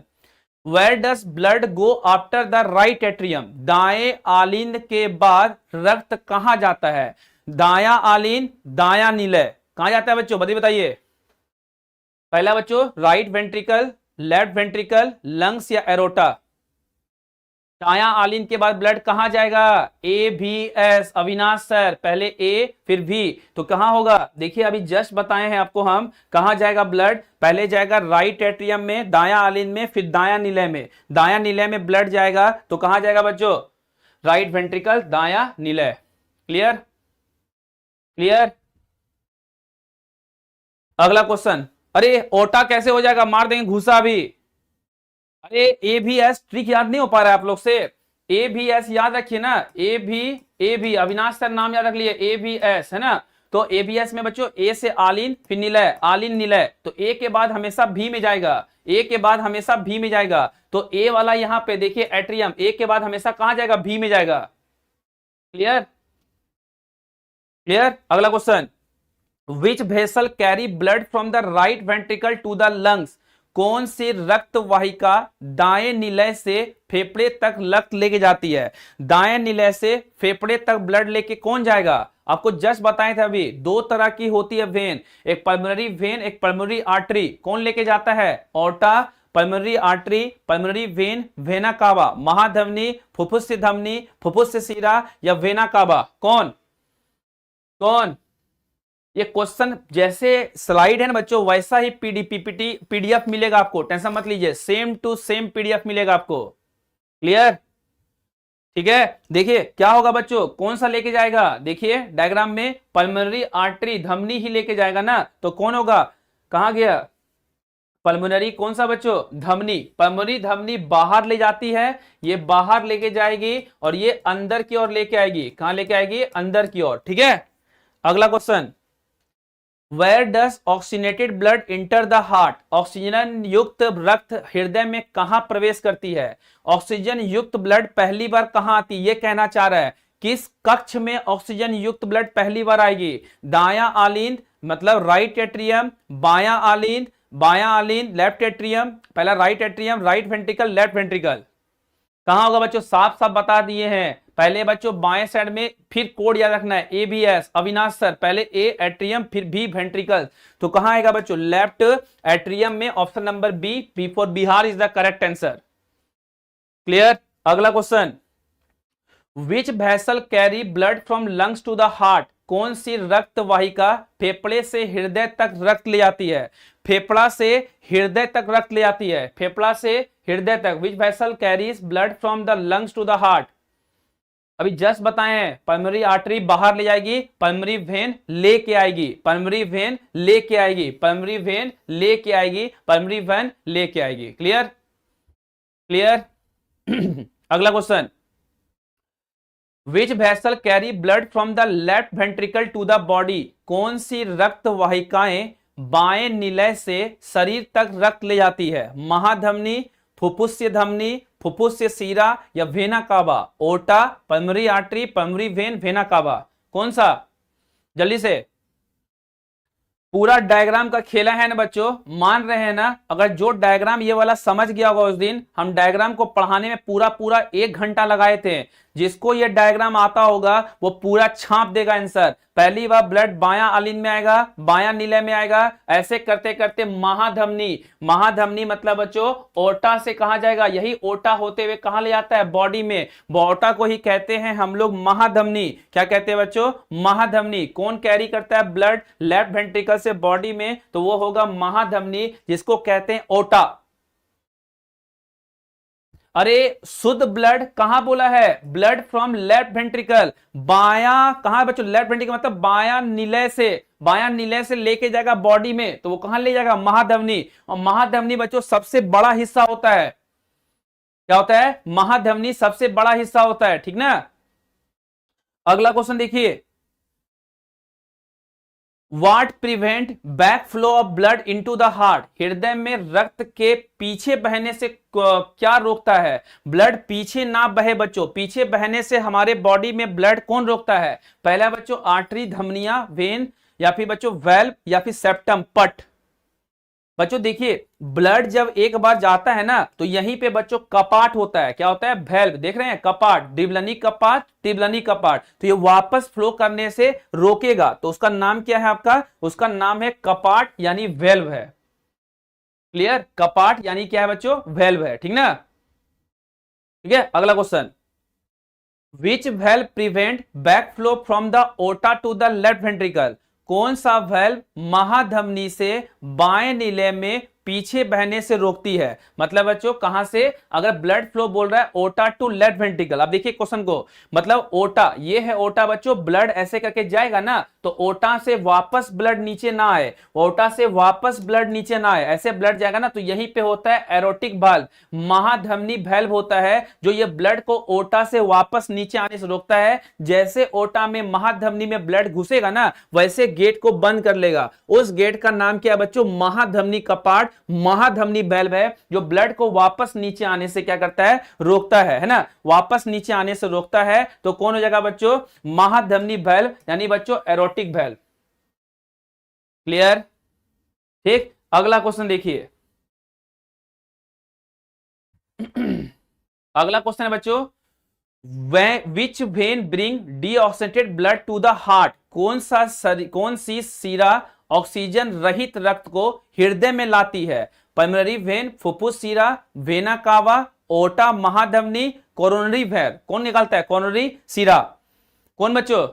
where does blood go after the right atrium? दाएं आलिंद के बाद रक्त कहां जाता है? दाया आलिंद, दाया निलय, कहां जाता है बच्चों, बताइए। पहला बच्चों right ventricle, left ventricle, lungs या एरोटा? दाया आलिंद के बाद ब्लड कहां जाएगा? ए भी एस, अविनाश सर, पहले ए फिर भी, तो कहां होगा? देखिए अभी जस्ट बताए हैं आपको हम, कहां जाएगा ब्लड? पहले जाएगा राइट एट्रियम में, दाया आलिंद में, फिर दाया निलय में। दाया निलय में ब्लड जाएगा तो कहां जाएगा बच्चों? राइट वेंट्रिकल, दाया निलय। क्लियर? क्लियर? अगला क्वेश्चन, अरे ओटा कैसे हो जाएगा, मार देंगे घुसा अभी। अरे ए भी एस ट्रिक याद नहीं हो पा रहा है आप लोग से? ए भी एस याद रखिए ना, ए भी अविनाश सर नाम याद रख लिए, ए भी एस है ना। तो ए बी एस में बच्चों ए से आलिन फिर निलय, आलिन निलय, तो ए के बाद हमेशा भी में जाएगा, ए के बाद हमेशा भी में जाएगा। तो ए वाला यहां पे देखिए एट्रियम, ए के बाद हमेशा कहां जाएगा? भी में जाएगा। क्लियर? क्लियर? अगला question, which vessel carry blood from the right ventricle to the lungs? कौन सी रक्त वाहिका दाएं निलय से फेफड़े तक रक्त लेके जाती है? दाएं निलय से फेफड़े तक ब्लड लेके कौन जाएगा? आपको जस्ट बताए थे अभी, दो तरह की होती है वेन, एक पल्मोनरी वेन, एक पल्मोनरी आर्टरी। कौन लेके जाता है? Aorta, pulmonary artery, pulmonary vein, vena cava, महाधमनी, फुफ्फुस धमनी, फुफ्फुस सीरा या वेना कावा? कौन कौन? ये क्वेश्चन जैसे स्लाइड है ना बच्चों, वैसा ही पीडीएफ मिलेगा आपको, टेंशन मत लीजिए, सेम टू सेम पीडीएफ मिलेगा आपको। क्लियर? ठीक है, देखिए क्या होगा बच्चों, कौन सा लेके जाएगा? देखिए डायग्राम में पल्मोनरी आर्टरी, धमनी ही लेके जाएगा ना, तो कौन होगा? कहां गया पल्मोनरी? कौन सा बच्चों? धमनी। पल्मोनरी धमनी बाहर ले जाती है, ये बाहर लेके जाएगी और ये अंदर की ओर लेके आएगी। कहां लेके आएगी? अंदर की ओर। ठीक है, अगला question, where does oxygenated blood enter the heart? ऑक्सीजन युक्त रक्त हृदय में कहां प्रवेश करती है? ऑक्सीजन युक्त ब्लड पहली बार कहां आती है, ये कहना चाह रहा है। किस कक्ष में ऑक्सीजन युक्त ब्लड पहली बार आएगी? दायां आलिंद मतलब राइट एट्रियम, बायां आलिंद, बायां आलिंद, लेफ्ट एट्रियम, पहला right atrium, right ventricle, left ventricle. कहां होगा बच्चों? साफ साफ बता दिए हैं। पहले बच्चों बाएं साइड में, फिर कोड याद रखना है एबीएस, अविनाश सर, पहले ए एट्रियम फिर बी वेंट्रिकल। तो कहां आएगा बच्चों? लेफ्ट एट्रियम में, option number B for Bihar is the correct answer. Clear? अगला question, which vessel carry blood from lungs to the heart? कौन सी रक्त वाहिका फेफड़े से हृदय तक रक्त ले जाती है? फेफड़ा से हृदय तक रक्त ले जाती है, फेफड़ा से हृदय तक। Which vessel carries blood from the lungs to the heart? अभी जस्ट बताए हैं, पल्मोनरी आर्टरी बाहर ले जाएगी, पल्मोनरी वेन लेके आएगी, पल्मोनरी वेन लेके आएगी, पल्मोनरी वेन लेके आएगी, पल्मोनरी वेन लेके आएगी। क्लियर? क्लियर? अगला question, which vessel carry blood from the left ventricle to the body? कौन सी रक्त वाहिकाएं बाएं निलय से शरीर तक रक्त ले जाती है? महाधमनी, फुफ्फुस धमनी, फुफ्फुस सीरा या वेना कावा? ओटा, pulmonary artery, pulmonary vein, vena कावा? कौन सा? जल्दी से, पूरा डायग्राम का खेला है ना बच्चों, मान रहे हैं ना? अगर जो डायग्राम ये वाला समझ गया होगा, उस दिन हम डायग्राम को पढ़ाने में पूरा पूरा 1 घंटा लगाए थे। जिसको ये डायग्राम आता होगा वो पूरा छाप देगा आंसर। पहली बार ब्लड बायां आलिंद में आएगा, बायां निलय में आएगा, ऐसे करते करते महाधमनी, महाधमनी मतलब बच्चों ओटा से कहा जाएगा, यही ओटा होते हुए कहां ले जाता है? बॉडी में। ओटा को ही कहते हैं हम लोग महाधमनी। क्या कहते हैं बच्चों? महाधमनी। कौन कैरी करता है ब्लड लेफ्ट वेंट्रिकल से बॉडी में? तो वो होगा महाधमनी, जिसको कहते हैं ओटा। अरे शुद्ध ब्लड कहां बोला है? ब्लड फ्रॉम लेफ्ट वेंट्रिकल, बायां। कहां बच्चों? लेफ्ट वेंट्रिकल मतलब बायां निलय से, बायां निलय से लेके जाएगा बॉडी में, तो वो कहां ले जाएगा? महाधमनी। और महाधमनी बच्चों सबसे बड़ा हिस्सा होता है। क्या होता है? महाधमनी सबसे बड़ा हिस्सा होता है। ठीक ना? अगला क्वेश्चन देखिए, What prevent backflow of blood into the heart? हृदय में रक्त के पीछे बहने से क्या रोकता है? ब्लड पीछे ना बहे बच्चों, पीछे बहने से हमारे बॉडी में ब्लड कौन रोकता है? पहला बच्चों आर्टरी, धमनियां, वेन, या फिर बच्चों वेल्व, या फिर सेप्टम, पट। बच्चों देखिए, ब्लड जब एक बार जाता है ना, तो यहीं पे बच्चों कपाट होता है। क्या होता है? वेल्व। देख रहे हैं? कपाट, डिबलनी कपाट, टिबलनी कपाट। तो ये वापस फ्लो करने से रोकेगा, तो उसका नाम क्या है आपका? उसका नाम है कपाट, यानी वेल्व है। क्लियर? कपाट यानी क्या है बच्चों? वेल्व है। ठीक ना? ठीक है, अगला question, which valve prevent backflow from the ओटा टू द लेफ्ट वेंट्रिकल? कौन सा वेल्व महाधमनी से बाएं निलय में पीछे बहने से रोकती है? मतलब बच्चों कहां से? अगर ब्लड फ्लो बोल रहा है ओटा टू लेफ्ट वेंट्रिकल, अब देखिए क्वेश्चन को, मतलब ओटा, ये है ओटा बच्चों, ब्लड ऐसे करके जाएगा ना, तो ओटा से वापस ब्लड नीचे ना आए, ओटा से वापस ब्लड नीचे ना आए, ऐसे ब्लड जाएगा ना, तो यहीं पे होता है एरोटिक वाल्व, महाधमनी वाल्व होता है, जो ये ब्लड को ओटा से वापस नीचे आने से रोकता है। जैसे ओटा में महाधमनी में ब्लड घुसेगा ना, वैसे गेट को बंद कर लेगा। उस गेट का नाम क्या है बच्चों? महाधमनी कपाट, महाधमनी वाल्व है, जो ब्लड को वापस नीचे आने से क्या करता है? रोकता है ना? वापस नीचे आने से रोकता है। तो कौन हो जाएगा बच्चों? महाधमनी वाल्व, यानी बच्चों एरोटिक वाल्व। क्लियर? ठीक, अगला क्वेश्चन देखिए, अगला क्वेश्चन है बच्चों, which vein bring deoxygenated blood to the heart, कौन सी शिरा ऑक्सीजन रहित रक्त को हृदय में लाती है? पल्मोनरी वेन, फुफ्फुस शिरा, वेना कावा, ओटा महाधमनी, कोरोनरी वेन। कौन निकालता है कोरोनरी शिरा? कौन बच्चों?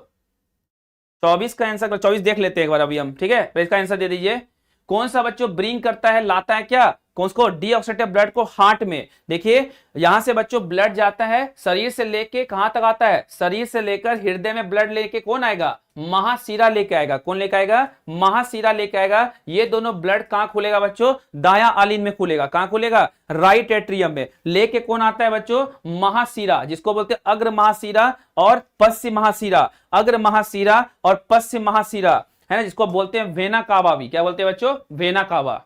24 का आंसर, 24 देख लेते हैं एक बार अभी हम, ठीक है? तो इसका आंसर दे दीजिए। कौन सा बच्चों ब्रिंग करता है, लाता है क्या? कौन को? डीऑक्सीडेटेड ब्लड को हार्ट में। देखिए यहां से बच्चों ब्लड जाता है, शरीर से लेके कहां तक आता है? शरीर से लेकर हृदय में ब्लड लेके कौन आएगा? महाशिरा लेके आएगा। कौन लेके आएगा? महाशिरा लेके आएगा। ये दोनों ब्लड कहां खुलेगा बच्चों? दाया आलिन में खुलेगा। कहां खुलेगा? राइट एट्रियम में। लेके कौन आता है बच्चों? महाशिरा, जिसको बोलते हैं अग्र महाशिरा और पश्चिम महाशिरा। अग्र महाशिरा और पश्चिम महाशिरा है ना, जिसको बोलते हैं वेना कावा भी। क्या बोलते हैं बच्चों? Vena cava.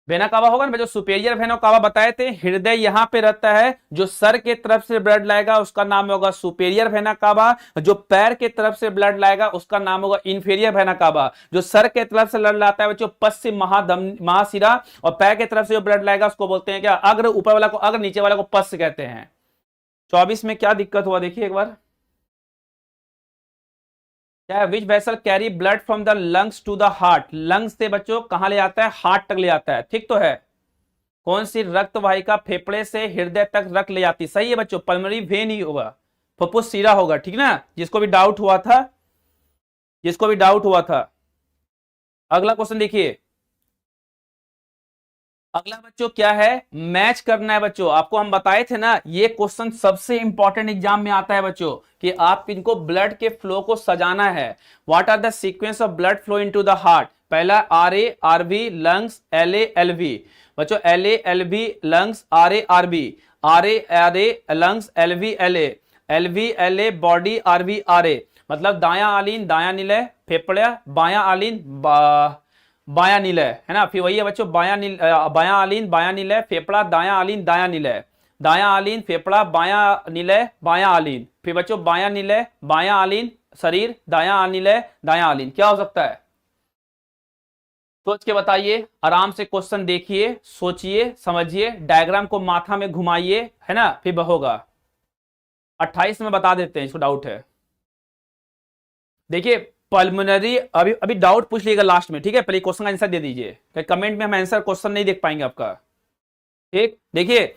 वेना कावा होगा ना बच्चों, सुपेरियर वेना कावा बताए थे। हृदय यहां पे रहता है, जो सर के तरफ से ब्लड लाएगा उसका नाम होगा सुपेरियर वेना कावा, जो पैर के तरफ से ब्लड लाएगा उसका नाम होगा इंफीरियर वेना कावा। जो सर के तरफ से ब्लड लाता है बच्चों पश्चिम महाशिरा, और पैर के तरफ से जो ब्लड लाएगा उसको बोलते हैं क्या? अग्र। ऊपर वाला को अग्र, नीचे वाला को पश्च कहते हैं। 24 में क्या दिक्कत हुआ देखिए एक बार, क्या? Which vessel carry blood from the lungs to the heart, lungs से बच्चों कहां ले आता है? हार्ट तक ले आता है, ठीक तो है? कौन सी रक्त वाहिका फेफड़े से हृदय तक रक्त ले जाती? सही है बच्चों, पल्मोनरी वेन ही होगा, फुफ्फुस शिरा होगा, ठीक ना? जिसको भी डाउट हुआ था, जिसको भी डाउट हुआ था। अगला क्वेश्चन देखिए, अगला बच्चों क्या है? मैच करना है बच्चों। आपको हम बताए थे ना, ये क्वेश्चन सबसे इंपॉर्टेंट एग्जाम में आता है बच्चों, कि आप इनको ब्लड के फ्लो को सजाना है। What are the sequence of blood flow into the heart? पहला R A R B lungs, L A L B बच्चों, L A L B lungs, R A R B, R A lungs, L V L A body, R B R A. मतलब दाया आलीन दाया निलय फेफड़ा, बाया आलीन बाया निलय, है ना? फिर वही है बच्चों, बाया आलीन बाया निलय फेफड़ा, दाया आलीन दाया निलय, दाया आलीन फेफड़ा, बाया निलय बाया आलीन। फिर बच्चों बाया निलय बाया आलीन शरीर, दाया निलय दाया आलीन। क्या हो सकता है? सोच के बताइए, आराम से क्वेश्चन देखिए, सोचिए, समझिए, डायग्राम को माथा में घुमाइए, है ना? फिर होगा। 28 में बता देते हैं, इसको डाउट है। देखिए पल्मोनरी, अभी अभी डाउट पूछ लीजिएगा लास्ट में, ठीक है? पहले क्वेश्चन का आंसर दे दीजिए, कमेंट में हम आंसर क्वेश्चन नहीं देख पाएंगे आपका, ठीक? देखिए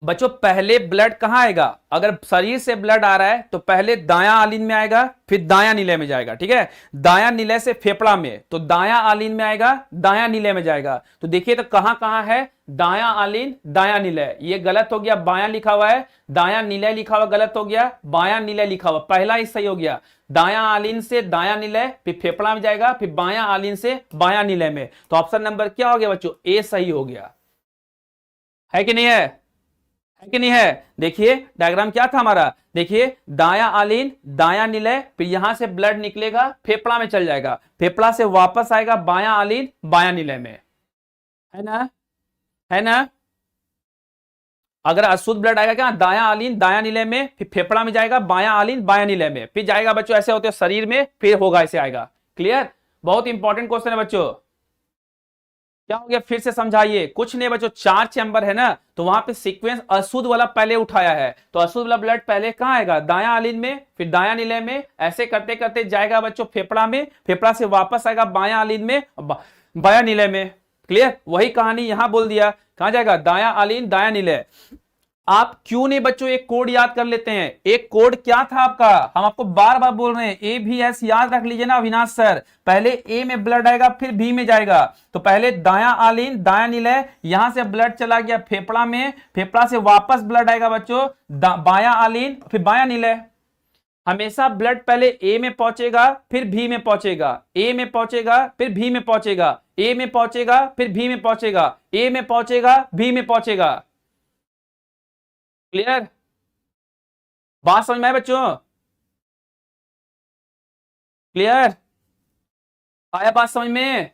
बच्चों पहले ब्लड कहां आएगा? अगर शरीर से ब्लड आ रहा है तो पहले दाया आलिन में आएगा, फिर दाया निलय में जाएगा, ठीक है? दाया निलय से फेफड़ा में, तो दाया आलिन में आएगा, दाया निलय में जाएगा। तो देखिए तो कहां कहां है? दाया आलिन दाया निलय, ये गलत हो गया, बाया लिखा हुआ है, दाया निलय लिखा हुआ गलत हो गया, बाया निलय लिखा हुआ, पहला ही सही हो गया। दाया आलिन से दाया निलय, फिर फेफड़ा में जाएगा, फिर बाया आलिन से बाया निलय में। तो ऑप्शन नंबर क्या हो गया बच्चों? ए सही हो गया। है कि नहीं है कि नहीं है? देखिए डायग्राम क्या था हमारा, देखिए दाया आलिन दाया निलय, फिर यहां से ब्लड निकलेगा फेफड़ा में चल जाएगा, फेफड़ा से वापस आएगा बाया आलिन बाया निलय में, है ना? है ना? अगर अशुद्ध ब्लड आएगा क्या? दाया आलिन दाया निलय में, फिर फेफड़ा में जाएगा, बाया आलिन बाया निलय में, फिर जाएगा बच्चों ऐसे होते शरीर में, फिर होगा ऐसे आएगा। क्लियर? बहुत इंपॉर्टेंट क्वेश्चन है बच्चों। क्या हो गया? फिर से समझाइए। कुछ नहीं बच्चों, 4 चैम्बर है ना, तो वहां पे सीक्वेंस अशुद्ध वाला पहले उठाया है, तो अशुद्ध वाला ब्लड पहले कहां आएगा? दाया आलिन में, फिर दाया निलय में, ऐसे करते करते जाएगा बच्चों फेफड़ा में, फेफड़ा से वापस आएगा बाया आलिन में, बाया निलय में। क्लियर? वही कहानी यहां बोल दिया, कहां जाएगा? दाया आलिन दाया निलय। आप क्यों नहीं बच्चों एक कोड याद कर लेते हैं? एक कोड क्या था आपका? हम आपको बार बार बोल रहे हैं, ए भी एस याद रख लीजिए ना अविनाश सर। पहले ए में ब्लड आएगा, फिर बी में जाएगा, तो पहले दाया आलिन दाया निलय, यहां से ब्लड चला गया फेफड़ा में, फेफड़ा से वापस ब्लड आएगा बच्चों बाया आलिन, फिर बाया निलय। हमेशा ब्लड पहले ए में पहुंचेगा, फिर बी में पहुंचेगा, ए में पहुंचेगा, फिर बी में पहुंचेगा, ए में पहुंचेगा, फिर बी में पहुंचेगा, ए में पहुंचेगा, बी में पहुंचेगा। क्लियर? बात समझ में आए बच्चों? क्लियर? आया बात समझ में?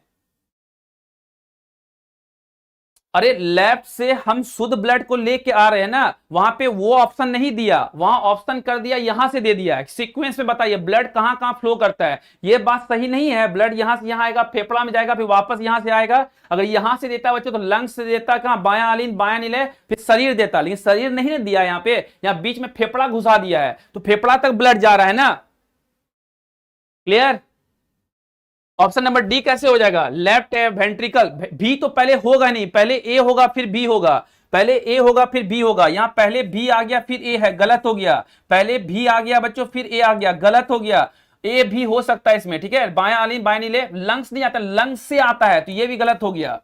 अरे लैब से हम शुद्ध ब्लड को लेके आ रहे हैं ना, वहां पे वो ऑप्शन नहीं दिया, वहां ऑप्शन कर दिया, यहां से दे दिया सीक्वेंस में। बताइए ब्लड कहां कहां फ्लो करता है, ये बात सही नहीं है। ब्लड यहां से यहां आएगा, फेफड़ा में जाएगा, फिर वापस यहां से आएगा। अगर यहां से देता बच्चों तो लंग्स से देता, कहां, बायां आलिन बायां नीले, फिर शरीर देता, लेकिन शरीर नहीं दिया यहाँ पे, यहाँ बीच में फेफड़ा घुसा दिया है, तो फेफड़ा तक ब्लड जा रहा है ना। क्लियर? ऑप्शन नंबर डी कैसे हो जाएगा, लेफ्ट वेंट्रिकल। भी तो पहले होगा नहीं, पहले ए होगा फिर बी होगा, पहले ए होगा फिर बी होगा। यहां पहले बी आ गया फिर ए है, गलत हो गया। पहले भी आ गया बच्चों फिर ए आ गया, गलत हो गया। ए भी हो सकता है इसमें, ठीक है। बायां आलिन बायां नीले, लंग्स नहीं आता, लंग्स से आता है, तो ये भी गलत हो गया।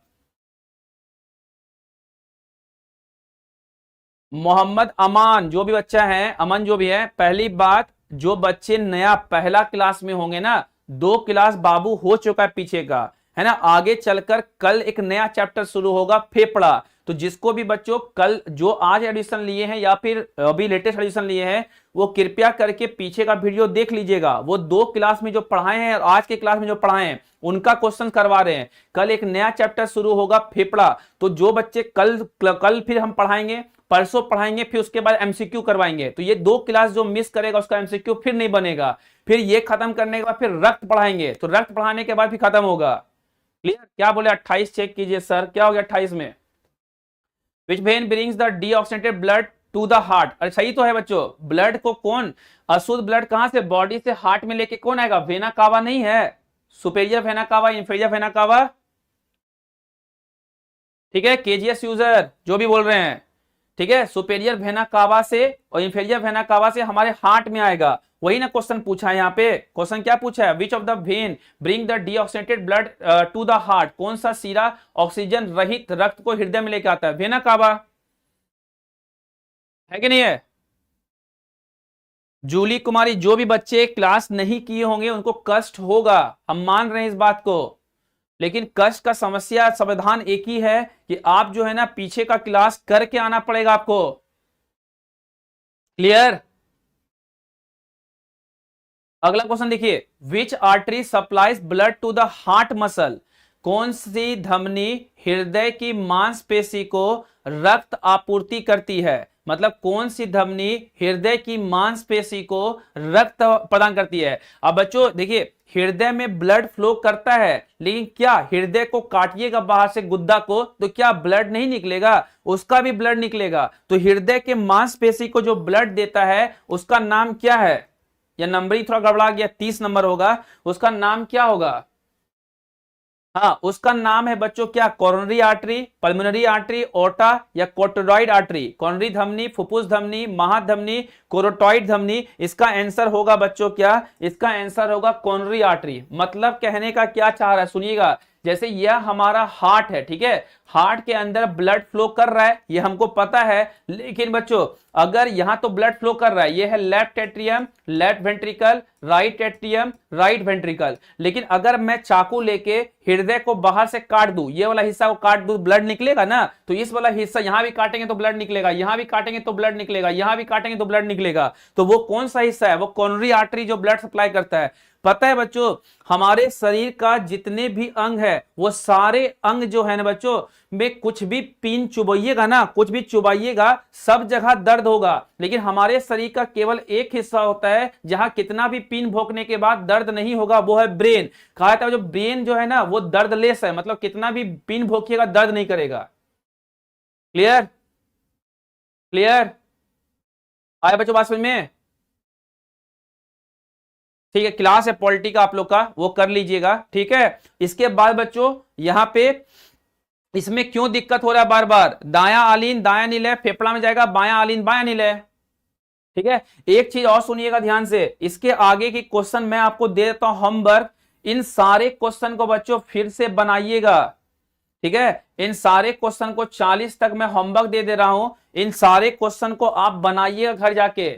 मोहम्मद अमान जो भी बच्चा है, अमन जो भी है, पहली बात, जो बच्चे नया पहला क्लास में होंगे ना, 2 क्लास बाबू हो चुका है पीछे का, है ना। आगे चलकर कल एक नया चैप्टर शुरू होगा, फेफड़ा। तो जिसको भी बच्चों कल जो आज एडिशन लिए हैं या फिर अभी लेटेस्ट एडिशन लिए हैं, वो कृपया करके पीछे का वीडियो देख लीजिएगा। वो 2 क्लास में जो पढ़ाए हैं और आज के क्लास में जो पढ़ाए हैं उनका क्वेश्चन करवा रहे हैं। कल एक नया चैप्टर शुरू होगा, फेफड़ा। तो जो बच्चे कल फिर हम पढ़ाएंगे, परसों पढ़ाएंगे, फिर उसके बाद एमसीक्यू करवाएंगे। तो ये 2 क्लास जो मिस करेगा उसका एमसीक्यू फिर नहीं बनेगा। फिर ये खत्म करने के बाद फिर रक्त पढ़ाएंगे, तो रक्त पढ़ाने के बाद फिर खत्म होगा। क्लियर? क्या बोले 28 चेक कीजिए सर, क्या हो गया 28 में? Which vein brings the deoxygenated blood to the heart. अरे सही तो है बच्चों, ब्लड को कौन, अशुद्ध ब्लड कहां से, बॉडी से हार्ट में लेके कौन आएगा, वेना कावा नहीं है, सुपेरियर वेना कावा, इंफीरियर वेना कावा, ठीक है। केजीएस यूजर जो भी बोल रहे हैं, ठीक है, सुपेरियर वेना कावा से और इंफीरियर वेना कावा से हमारे हार्ट में आएगा। वही ना क्वेश्चन पूछा है यहाँ पे। क्वेश्चन क्या पूछा है, which of the vein bring the deoxygenated blood to the heart, कौन सा सीरा ऑक्सीजन रहित रक्त को हृदय में लेके आता है, वेना कावा, है कि नहीं है। जूली कुमारी, जो भी बच्चे क्लास नहीं किए होंगे उनको कष्ट होगा, हम मान रहे हैं इस बात को, लेकिन कष्ट का समस्या समाधान एक ही है कि आप जो है ना पीछे का क्लास करके आना पड़ेगा आपको। क्लियर? अगला क्वेश्चन देखिए, which artery supplies blood to the heart muscle, कौन सी धमनी हृदय की मांसपेशी को रक्त आपूर्ति करती है। मतलब कौन सी धमनी हृदय की मांसपेशी को रक्त प्रदान करती है। अब बच्चों देखिए, हृदय में ब्लड फ्लो करता है, लेकिन क्या हृदय को काटिएगा बाहर से गुद्दा को, तो क्या ब्लड नहीं निकलेगा, उसका भी ब्लड निकलेगा। तो हृदय के मांसपेशी को जो ब्लड देता है उसका नाम क्या है, या नंबरिंग थोड़ा गड़बड़ा गया, 30 नंबर होगा, उसका नाम क्या होगा। हाँ, उसका नाम है बच्चों क्या, कोरोनरी आर्टरी, पल्मोनरी आर्टरी, ओटा या कोरोटॉइड आर्टरी। कोरोनरी धमनी, फुफ्फुस धमनी, महाधमनी, कोरोटॉइड धमनी। इसका आंसर होगा बच्चों क्या, इसका आंसर होगा कोरोनरी आर्टरी। मतलब कहने का क्या चाह रहा है सुनिएगा, जैसे यह हमारा हार्ट है, ठीक है, हार्ट के अंदर ब्लड फ्लो कर रहा है, ये हमको पता है। लेकिन बच्चों अगर यहां तो ब्लड फ्लो कर रहा है, ये है left atrium, left ventricle, right atrium, right ventricle. लेकिन अगर मैं चाकू लेके हृदय को बाहर से काट दूं, ये वाला हिस्सा को काट दूं, ब्लड निकलेगा ना। तो इस वाला हिस्सा यहां भी काटेंगे तो ब्लड निकलेगा, यहां भी काटेंगे तो ब्लड निकलेगा, यहां भी काटेंगे तो ब्लड निकलेगा। तो वो कौन सा हिस्सा है, वो कोरोनरी आर्टरी जो ब्लड सप्लाई करता है। पता है बच्चों, हमारे शरीर का जितने भी अंग है वो सारे अंग जो है ना बच्चों में, कुछ भी पिन चुबाइएगा ना, कुछ भी चुबाइएगा, सब जगह दर्द होगा। लेकिन हमारे शरीर का केवल एक हिस्सा होता है जहां कितना भी पिन भोंकने के बाद दर्द नहीं होगा, वो है ब्रेन। कहा जाता है जो ब्रेन जो है ना वो दर्दलेस है, मतलब कितना भी पिन भोंकिएगा दर्द नहीं करेगा। क्लियर? क्लियर? आया बच्चों बात समझ में? ठीक है, क्लास है पॉलिटी का आप लोग का, वो कर लीजिएगा, ठीक है। इसके बाद बच्चों यहां पे इसमें क्यों दिक्कत हो रहा है बार बार, दायां आलिन दायां नीले, फेफड़ा में जाएगा, बायां आलिन बायां नीले, ठीक है। एक चीज और सुनिएगा ध्यान से, इसके आगे की क्वेश्चन मैं आपको दे देता हूं होमवर्क, इन सारे क्वेश्चन को बच्चों फिर से बनाइएगा, ठीक है। इन सारे क्वेश्चन को 40 तक मैं होमवर्क दे रहा हूं, इन सारे क्वेश्चन को आप बनाइएगा घर जाके।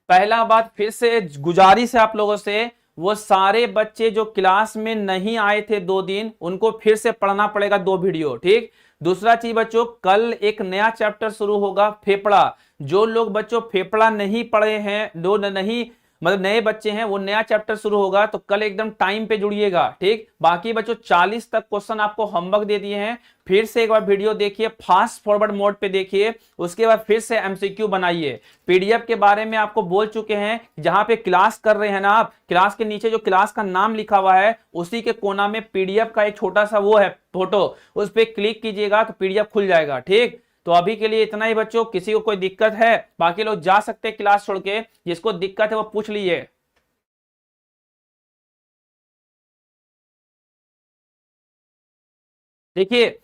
पहला बात फिर से गुजारिश है आप लोगों से, वो सारे बच्चे जो क्लास में नहीं आए थे 2 दिन, उनको फिर से पढ़ना पड़ेगा 2 वीडियो, ठीक। दूसरा चीज बच्चों, कल एक नया चैप्टर शुरू होगा फेफड़ा। जो लोग बच्चों फेफड़ा नहीं पढ़े हैं, जो नहीं मतलब नए बच्चे हैं, वो नया चैप्टर शुरू होगा तो कल एकदम टाइम पे जुड़िएगा, ठीक। बाकी बच्चों 40 तक क्वेश्चन आपको होमवर्क दे दिए हैं, फिर से एक बार वीडियो देखिए, फास्ट फॉरवर्ड मोड पे देखिए, उसके बाद फिर से एमसीक्यू बनाइए। पीडीएफ के बारे में आपको बोल चुके हैं, जहां पे क्लास कर रहे हैं ना आप, क्लास के नीचे जो क्लास का नाम लिखा हुआ है उसी के कोना में पीडीएफ का एक छोटा सा वो है फोटो, उस पर क्लिक कीजिएगा तो पीडीएफ खुल जाएगा, ठीक। तो अभी के लिए इतना ही बच्चों, किसी को कोई दिक्कत है, बाकी लोग जा सकते हैं क्लास छोड़ के, जिसको दिक्कत है वो पूछ लीजिए। देखिए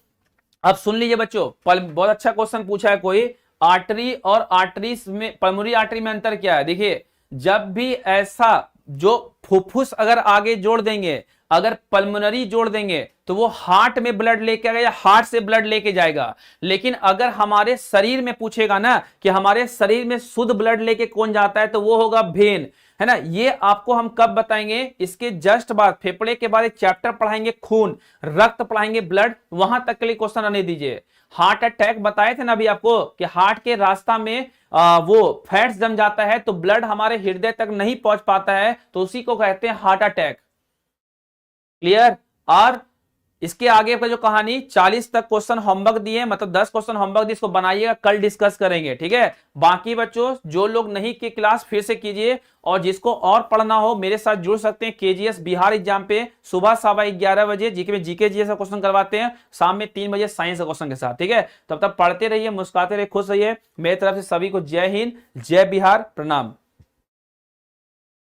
अब सुन लीजिए बच्चों, बहुत अच्छा क्वेश्चन पूछा है कोई, आर्टरी और आर्टरीज में, पल्मोनरी आर्टरी में अंतर क्या है। देखिए जब भी ऐसा जो फुफ्फुस अगर आगे जोड़ देंगे, अगर पल्मोनरी जोड़ देंगे तो वो हार्ट में ब्लड लेके आएगा या हार्ट से ब्लड लेके जाएगा। लेकिन अगर हमारे शरीर में पूछेगा ना कि हमारे शरीर में शुद्ध ब्लड लेके कौन जाता है, तो वो होगा वेन, है ना। ये आपको हम कब बताएंगे, इसके जस्ट बाद फेफड़े के बाद एक चैप्टर पढ़ाएंगे खून, रक्त पढ़ाएंगे ब्लड, वहां तक के लिए क्वेश्चन आने दीजिए। हार्ट अटैक बताए थे ना अभी आपको कि हार्ट के रास्ता में वो फैट्स जम जाता है तो ब्लड हमारे हृदय तक नहीं पहुंच पाता है, तो उसी को कहते हैं हार्ट अटैक। क्लियर। और इसके आगे का जो कहानी 40 तक क्वेश्चन होमवर्क दिए, मतलब 10 क्वेश्चन होमवर्क दिए, इसको बनाइएगा, कल डिस्कस करेंगे, ठीक है। बाकी बच्चों जो लोग नहीं की क्लास फिर से कीजिए, और जिसको और पढ़ना हो मेरे साथ जुड़ सकते हैं। केजीएस बिहार एग्जाम पे सुबह 11:15 बजे जीके में जीके जीएस का क्वेश्चन करवाते हैं, शाम में 3 बजे साइंस का क्वेश्चन के साथ, ठीक है। तब तक पढ़ते रहिए, मुस्कुराते रहिए, खुश रहिए। मेरी तरफ से सभी को जय हिंद, जय बिहार, प्रणाम।